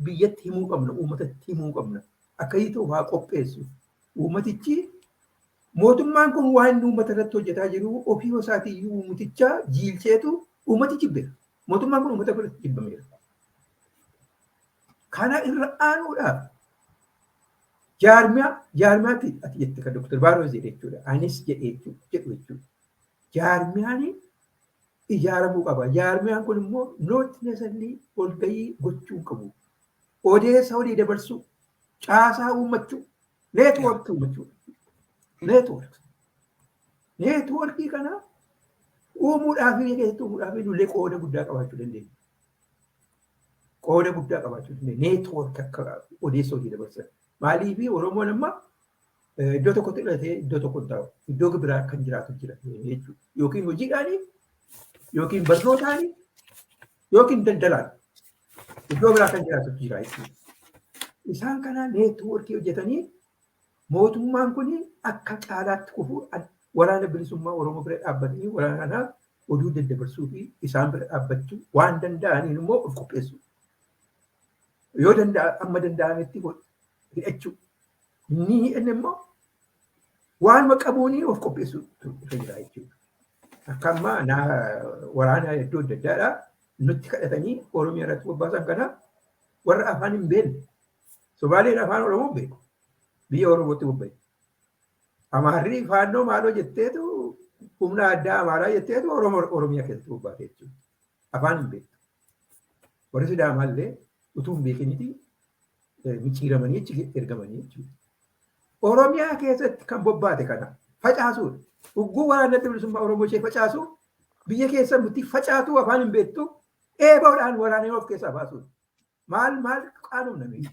biyyatti himuu qabna, uummatatti himuu qabna. Akka hiitu haa qopheessu. Uummatichi mootummaan kun waan inni uummata irratti hojjetaa jiru ofii isaatiiyyuu ummaticha jiilcheetu uummati jibbeera. Mootummaan kun uummata biratti jibbameera. Kana irra aanuudhaaf jaarmiyaatti ati jette kan Dr. Baaroos jedhe jechuudha. Anis jedhu jechuudha. Jaarmiyaan ijaaramuu qaba. Jaarmiyaan kun immoo nootneesanii walgahii gochuu qabu. Odeessa olii dabarsuu, caasaa uummachuu, neetwoorkii uummachuu. Neetwoorkii kana uumuudhaaf keessatti uumuudhaaf nullee qooda guddaa qabaachuu dandeenya. Qooda guddaa qabaachuu dandeenya. Neetwoorkii akka odeessa olii dabarsan. Maaliif Oromoon amma iddoo tokkotti hidhatee iddoo tokko hin taa'u. Iddoo biraa kan jiraatu jira jechuudha. Yookiin hojiidhaanii, yookiin barnootaanii, yookiin daldalaan iddoo biraa kan jiraatu jira jechuudha. Isaan kana neetwoorkii hojjetanii mootummaan kun akka caalaatti kufu waraana bilisummaa Oromoo bira dhaabbatanii waraana kanaaf oduu daddabarsuu fi isaan bira dhaabbachuu waan danda'aniin immoo of qopheessu. Yoo amma danda'ametti hidhachuu. Inni hidhanne immoo waanuma qabuun of qopheessuu jira jechuudha. Akka amma waraana iddoo adda addaadhaa nutti kadhatanii Oromiyaa irratti bobbaasan kana warra afaan hin beekne. Somaaleen afaan Oromoo beeku. Biyya Oromootti bobba'e. Amaarri faannoo maaloo jetteetu humna addaa Amaaraa jetteetu Oromiyaa keessatti bobbaate jechuudha. Afaan hin beektu. Warri Sidaamaallee utuu hin beekiniiti micciiramanii achi ergamanii jechuudha. Oromiyaa keessatti kan bobbaate kana facaasuudha. Ugguu waraanatti bilisummaa Oromoo ishee facaasu biyya keessa nuti facaatu afaan hin beektu eeboodhaan waraanee of keessaa baasuudha. Maal qaanumname?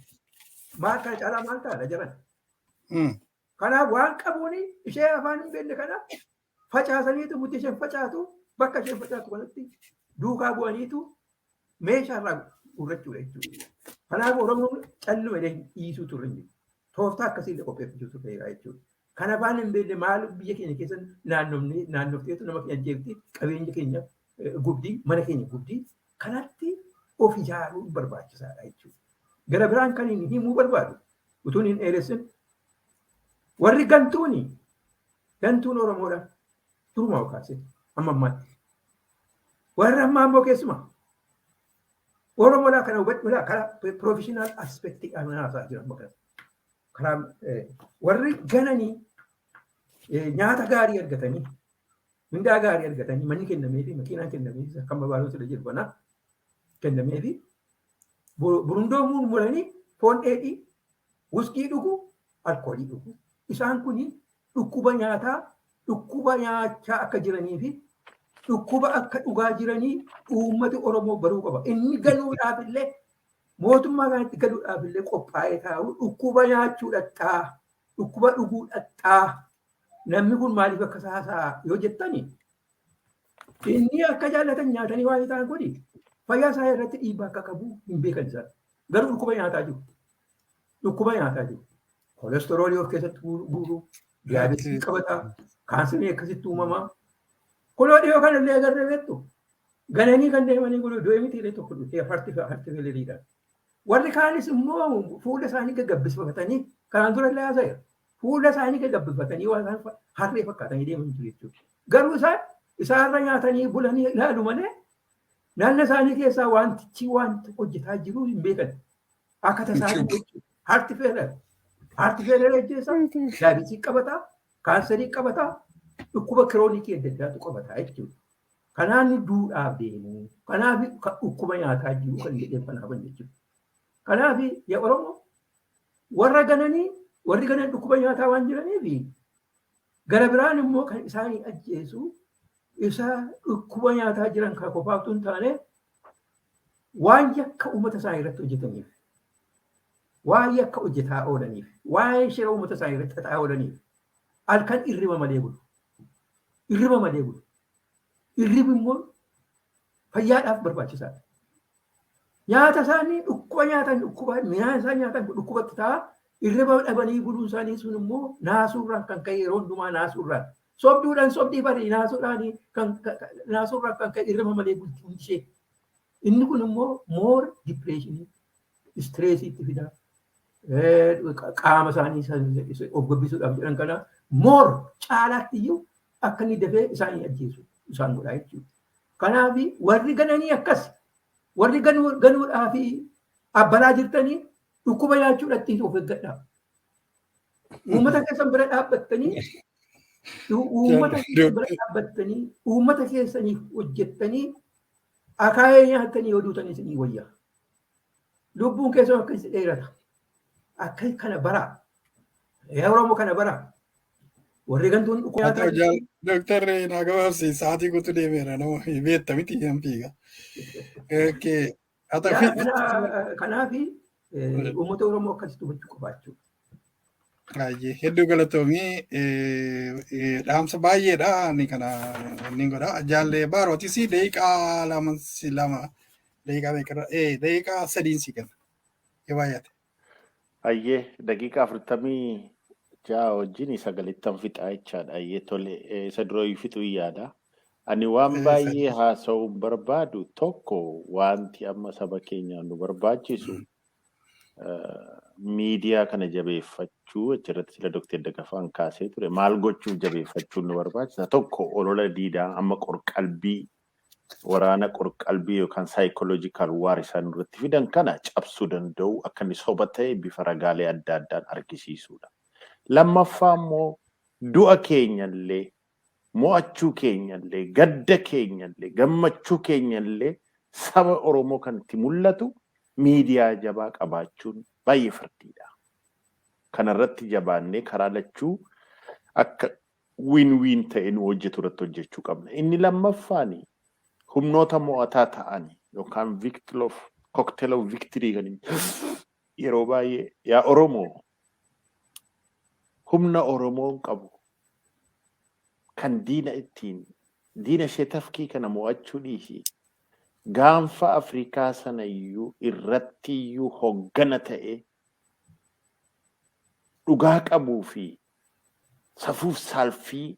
Maal kana caalaa maal ta'a jiran? Kanaaf waan qabuun ishee afaan hin beekne kana facaasaniitu muti isheen facaatu bakka isheen facaatu kanatti duukaa bu'aniitu meeshaarraa gurrachuudha jechuudha. Kanaaf Oromoon calluma dhiisuu turre hin jiru. Tooftaa akkasiillee qopheeffachuu turre jechuudha. Kana afaan hin beekne maal biyya keenya keessa naannofteetu nama keenya jeefti qabeenya keenya gubdii mana keenya gubdii kanatti of ijaaruun barbaachisaadha jechuudha. Gara biraan kan inni himuu barbaadu utuun hin dheeressin warri gantuun Oromoodha durumaa kaasee amma ammaatti. Warri ammaa immoo keessumaa Oromoodhaa kana hubadhuudhaa karaa professional aspektii haasaa jiran bakka karaa warri gananii nyaata gaarii argatanii mindaa gaarii argatanii manni kennameefi makiinaan kennameefi akka babaaluun sila jiru kana kennameefi burundoo murmuranii foon dheedhii wuskii dhugu alkoolii dhugu isaan kun dhukkuba nyaachaa akka jiranii fi dhukkuba akka dhugaa jiranii uummati Oromoo baruu qaba. Inni galuudhaaf illee mootummaa kanatti galuudhaaf illee qophaa'ee taa'u dhukkuba nyaachuu dhattaa dhukkuba dhuguu dhattaa namni kun maaliif akka haasaa yoo jettani inni akka jaallatan nyaatanii waan ta'an kuni fayyaa isaa irratti dhiibbaa akka qabu hin beekan isaan garuu dhukkuba nyaataa jiru. Kolesteroolii of keessatti guuru, diyaabeetii qabataa, kaanserii akkasitti uumamaa. Kunoo dhiyoo kanallee agarree beektu gananii kan deemanii gulu du'e miti illee tokko dhufee harti feeleriidhaan. Warri kaanis immoo fuula isaanii gaggabbifatanii kanaan dura illee haasa'eera. Fuula isaanii gaggabbifatanii waan isaan harree fakkaatanii deeman jiru jechuudha. Garuu isaanirra nyaatanii bulanii ilaalu malee naannoo isaanii keessaa wantichi wanta hojjetaa jiru hin beekan. Akka tasaa jechuudha. Harti feelera jechuudha. Diyaabeetii qabataa, kaanserii qabataa, dhukkuba kiroonikii adda addaatu qabataa jechuudha. Kanaaf duudhaaf deemu. Kanaaf dhukkuba nyaataa jiru kan jedheen kanaafan jechuudha. Kanaaf yaa Oromoo warri ganan dhukkuba nyaataa waan jiraniif gara biraan immoo kan isaanii ajjeesu isa dhukkuba nyaataa jiran kan qofaatu hin taane waan yakka uummata isaa irratti hojjetaniif waan yakka hojjetaa oolaniif waan shira uummata isaa irratti xaxaa oolaniif halkan irriba malee bulu. Irribi immoo fayyaadhaaf barbaachisaadha. Nyaata isaanii dhukkuba nyaatan dhukkuba midhaan isaa nyaatan dhukkubatti ta'a. Irriba dhabanii buluu isaanii sun immoo naasuurraan kan ka'e yeroo hundumaa naasuurraan. Sobduudhaan sobdii barii naasuurraan kan ka'e irriba malee bulchuun ishee. Inni kun immoo moor dipireeshinii istireesiitti fida. Qaama isaanii of gabbisuudhaaf jedhan kana moor caalaatti iyyuu akka inni dafee isaanii ajjeesu isaan godhaa jechuudha. Kanaaf warri gananii akkas warri ganuudhaa fi abbalaa jirtanii dhukkuba nyaachuudhaatti of eeggadhaa. Uummata keessan bira dhaabbattanii uummata keessaniif hojjettanii akaayee nyaatanii yoo duutanii isinii wayyaa. Lubbuun keessan akka isin dheerata. Akka kana baraa. Oromoo kana baraa. Warri gantuun dhukkuba
Doktor Nagabaabsi sa'aatii guutuu deemeera nama beekta miti hin fiiga.
Kanaaf uummata Oromoo akkasitti hubachuu qabaachuu.
Hedduu galatoomii dhaamsa baay'eedha inni kana inni godha. Jaallee Baarootis daqiiqaa daqiiqaa sadiin si kenna. Baay'ate.
Ayyee daqiiqaa 46 wajjin sagalittan fixaa jechaadha. Ayyee tole isa dura fixuu yaada. Ani waan baay'ee haasa'uun barbaadu tokko wanti amma saba keenyaan nu barbaachisu miidiyaa kana jabeeffachuu achirratti sila Dr. Dagafaan kaasee ture maal gochuuf jabeeffachuun nu barbaachisa tokko olola diidaa amma qorqalbii waraana qorqalbii yookaan saayikoloojikaal waar isaan irratti fidan kana cabsuu danda'u akka inni soba ta'e bifa ragaalee adda addaan argisiisuudha. Lammaffaa immoo du'a keenyallee mo'achuu keenyallee gadda keenyallee gammachuu keenyallee saba Oromoo kan itti mul'atu miidiyaa jabaa qabaachuun baay'ee fardiidha. Kanarratti jabaannee karaa lachuu akka win-win ta'e nu hojjetu irratti hojjechuu qabna. Inni lammaffaan humnoota mo'ataa ta'anii yookaan cocktail of victory kan yeroo baay'ee yaa Oromoo humna Oromoon qabu kan diina ishee tafkii kana mo'achuu dhiisii gaanfa Afrikaa sana iyyuu irratti iyyuu hoggana ta'e dhugaa qabuu fi safuuf saalfii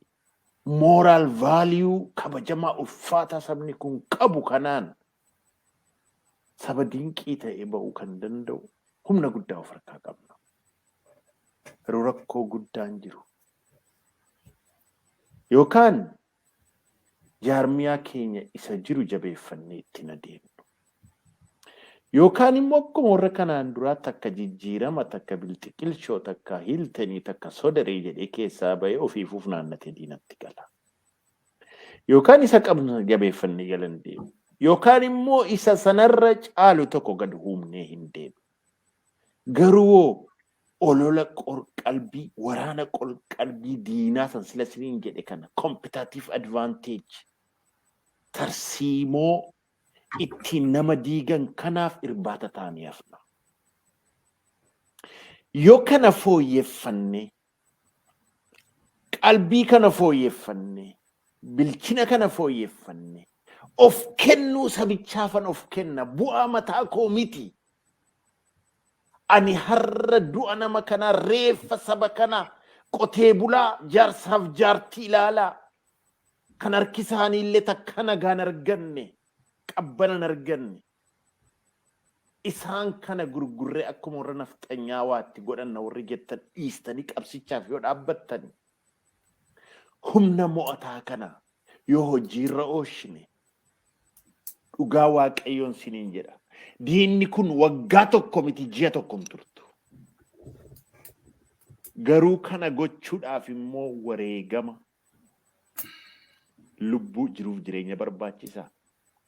moral value kabajamaa ulfaataa sabni kun qabu kanaan saba dinqii ta'e ba'uu kan danda'u humna guddaa of harkaa qabna. Yeroo rakkoo guddaan jiru yookaan jaarmiyaa keenya isa jiru jabeeffannee ittiin adeemnu yookaan immoo akkuma warra kanaan duraa takka jijjiirama takka bilxiqilchoo takka hiiltanii takka sodaree jedhee keessaa ba'ee ofiifuuf naannatee diinatti gala yookaan isa qabna jabeeffannee galan deemu yookaan immoo isa sanarra caalu tokko gad humnee hin deemu garuu olola qorqalbii waraana qorqalbii diinaa san sila siniin jedhe kana competitive advantage tarsiimoo ittiin nama diigan kanaaf irbaata ta'anii hafna. Yoo kana fooyyeffanne qalbii kana fooyyeffanne bilchina kana fooyyeffanne of kennuu sabichaafan of kenna bu'aa mataa koo miti. Ani har'a du'a nama kana reeffa saba kana qotee bulaa jaarsaaf jaartii ilaalaa kan harki isaanii illee takka nagaan arganne qabbanan arganne isaan kana gurgurree akkuma warra nafxanyaa waatti godhanna warri jettan dhiistanii qabsichaaf yoo dhaabbattan humna mo'ataa kana yoo hojiirra oolchine dhugaa waaqayyoon siniin jedha. Diinni kun waggaa tokko miti ji'a tokko turtu. Garuu kana gochuudhaaf immoo wareegama lubbuu jiruuf jireenya barbaachisaa.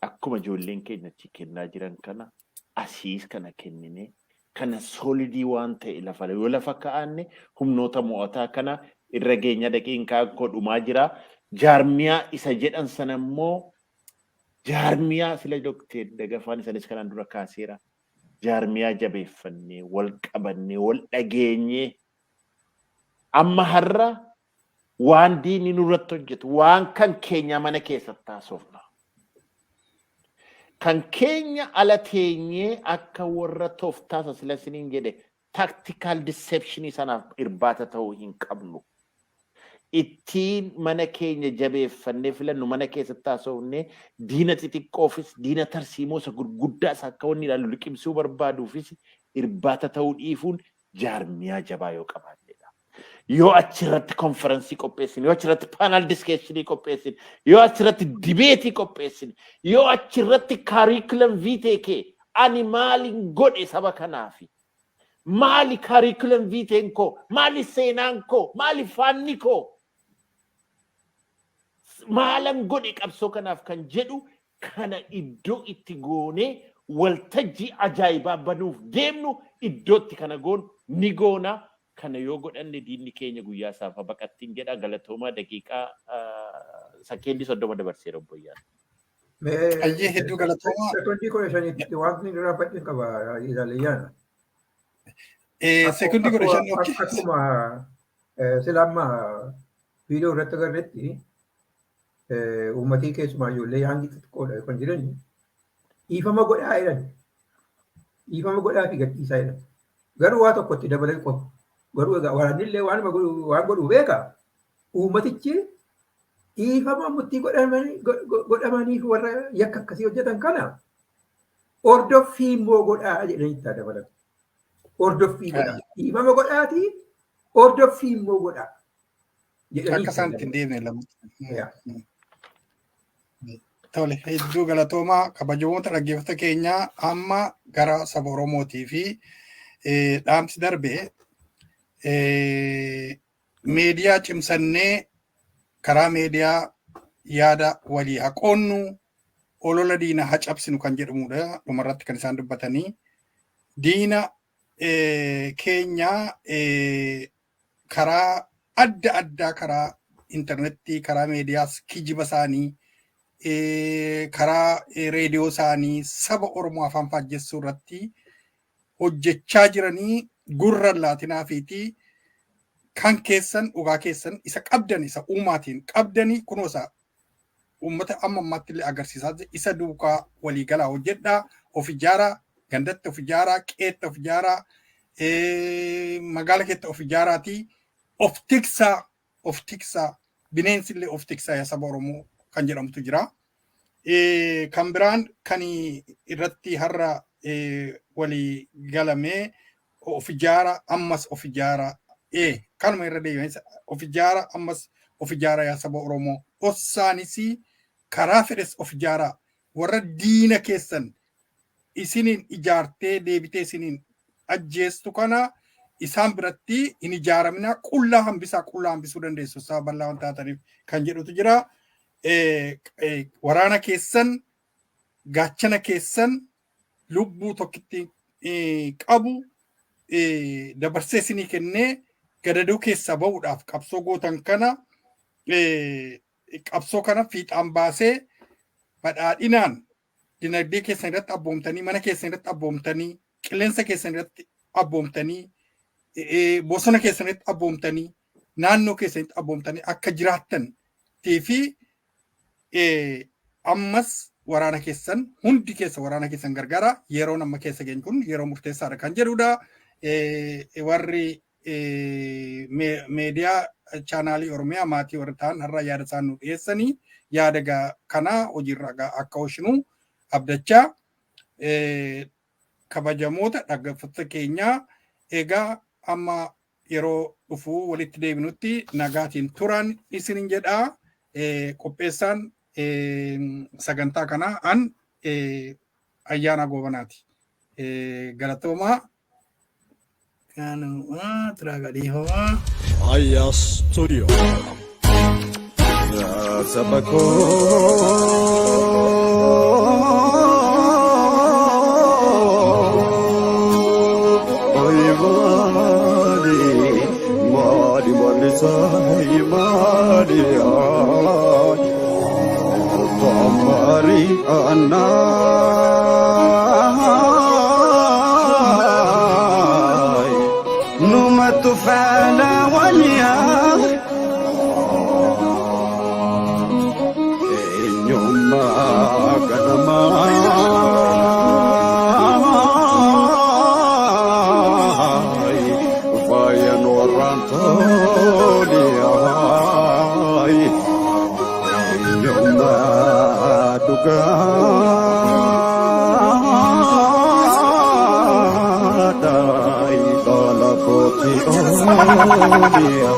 Akkuma ijoolleen keenya achi kennaa jiran kana asiis kana kennine kana soolidii waan ta'e lafa yoo lafa kaa'anne humnoota mo'ataa kana irra geenya daqiiqaa koo dhumaa jira. jaarmiyaa isa jedhan sana immoo jaarmiyaa sila Dr. Dagafaan isanis kanaan dura kaaseera. Jaarmiyaa jabeeffannee wal qabannee wal dhageenyee amma har'a waan diinni nurratti hojjetu waan kan keenya mana keessatti taasofna. Kan keenya ala teenyee akka warra tooftaasa sila siniin jedhe tactical deception sanaaf irbaata ta'uu hin qabnu. Ittiin mana keenya jabeeffannee filannu mana keessatti taasofnee diina xixiqqoofis diina tarsiimoosa gurguddaas akka wanni ilaalu liqimsuu barbaaduufis irbaata ta'uu dhiifuun jaarmiyaa jabaa yoo qabaannedha. Yoo achirratti konferensii qopheessin, yoo achirratti paanal diskeeshinii qopheessin, yoo achirratti dibeetii qopheessin, yoo achirratti kaariikulam viitee kee ani maaliin godhe saba kanaafi? Maali kaariikulam viiteen koo? Maali seenaan koo? Maali faanni koo? Maalan godhe qabsoo kanaaf kan jedhu kana iddoo itti goonee waltajjii ajaa'ibaa banuuf deemnu iddootti kana goon ni goona. Kana yoo godhanne diinni keenya guyyaa saafa baqattiin jedha galatoomaa daqiiqaa sakkeendii 30 dabarseera obboyyaan.
Ayyee hedduu galatoomaa.
Sekondii 15 waan inni raafadhe qaba ilaaliyyaan.
Sekondii 15
akkuma silaamma viidiyoo irratti agarretti uummatii keessumaa ijoollee hangi xixiqqoodha kan jiran dhiifama godhaa jedhan. Dhiifama godhaa fi gadhiisaa jedhan. Garuu waa tokkotti dabalee qofa. Garuu egaa waraanillee waan godhuu beeka. Uummatichi dhiifama murtii godhamaniif warra yakka akkasii hojjetan kana ordoffii immoo godhaa jedhanii itti dabalatu. Ordoffii godhaa. Dhiifama godhaati ordoffii immoo godhaa.
Akka isaan ittiin deemne lama. Tole hedduu galatoomaa kabajamoota dhaggeeffattoota keenyaa amma gara saba Oromootii fi dhaamsi darbee meediyaa cimsannee karaa meediyaa yaada walii haqoonnu olola diina hacabsinu kan jedhamudha. Dhumarratti kan isaan dubbatanii diina keenya karaa adda addaa karaa intarneetii karaa meediyaas kijiba isaanii karaa reediyoo isaanii saba Oromoo afaan faajjessuu irratti hojjechaa jiranii gurra laatinaa fiitii kan keessan dhugaa keessan isa qabdan isa uumaatiin qabdanii kunoosa uummata amma ammaatti illee agarsiisaa isa duukaa waliigalaa hojjedhaa of ijaaraa gandatti of ijaaraa qeetta of ijaaraa magaala keetta of ijaaraatii of tiksaa bineensi illee of tiksaa saba Oromoo kan jedhamtu jira. Kan biraan kan irratti har'a walii galamee of ijaara ammas of ijaara kanuma irra deebi'anii of ijaara ammas of ijaara yaa saba Oromoo ossaanis karaa fedhes of ijaara warra diina keessan isiniin ijaartee deebitee isiniin ajjeestu kana isaan biratti hin ijaaramina qullaa hambisuu dandeessu saba bal'aa waan taataniif kan jedhutu jira. Waraana keessan gaachana keessan lubbuu tokkitti qabu dabarsee isinii kennee gadadoo keessa ba'uudhaaf qabsoo gootan kana qabsoo kana fiixaan baasee badhaadhinaan dinagdee keessan irratti abboomtanii mana keessan irratti abboomtanii qilleensa keessan irratti abboomtanii bosona keessan irratti abboomtanii naannoo keessan irratti abboomtanii akka jiraattan fi ammas waraana keessan hundi keessa waraana keessan gargaara yeroo nama keessa geenyu kun yeroo murteessaadha kan jedhudha. Warri meediyaa chaanaalii Oromiyaa maatii warra ta'an har'a yaada isaan nu dhiyeessanii yaada kana hojiirra akka oolchinu abdachaa kabajamoota dhaggeeffattoota keenyaa egaa amma yeroo dhufuu walitti deebinutti nagaatiin turan isinin jedhaa qopheessaan sagantaa kana an ayyaana goobanaati. Galatoomaa.
Aya Studio. Sabako. Oy, Imalisa Imalia Tamari Anna Numatu Fala Walia Nyuma Kadama Bayan Warantolia Nyuma Duga Dai Dala Koti Olia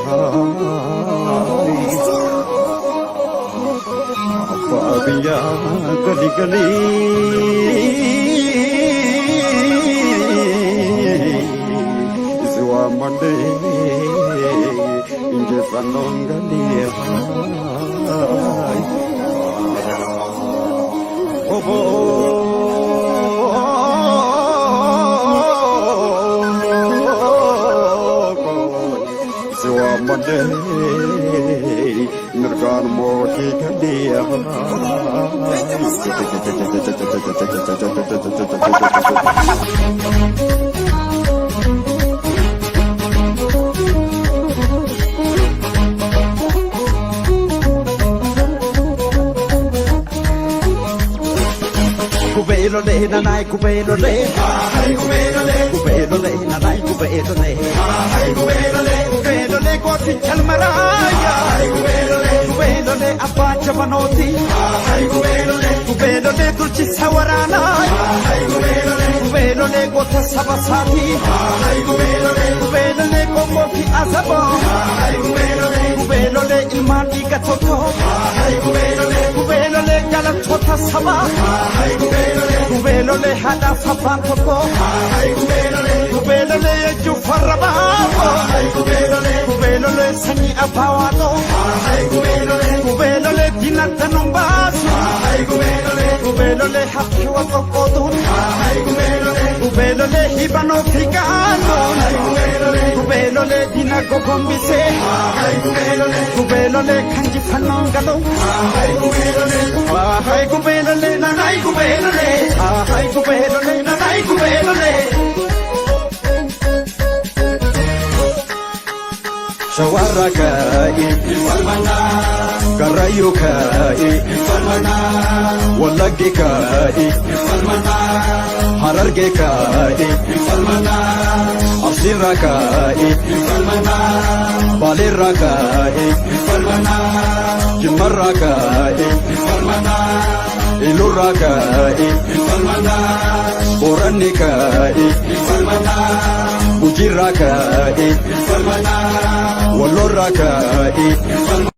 Fabia Gali Gali Zua Mande Inje Sanong Gali Obo Zua Mande Nirgan Moti Kadia Kubelo le nanai kubelo le kubelo le nanai kubelo le kubelo le koti chalmaraya kubelo le apacha manoti kubelo le dulci sawarana kubelo le gota sabasati kubelo le komoki azaba kubelo le imani gatoto kubelo le galam chota saba kubelo le hada sapan toko kubelo le jufaraba kubelo le sani apawado kubelo le dinatanumbasu kubelo le hakiwa tokodun kubelo le hibano fikano kubelo le dinago gombise kubelo le kanji fanongalo ay kubelo le nanay kubelo le ay kubelo le nanay kubelo le Shawarakai Falmana Karayukai Falmana Walagikai Falmana Harargekai Falmana Asirakai Falmana Balirakai Falmana Jimarakai Falmana Ilurakai Falmana Oranikai Falmana Ujirakai Falmana Walorakai Falmana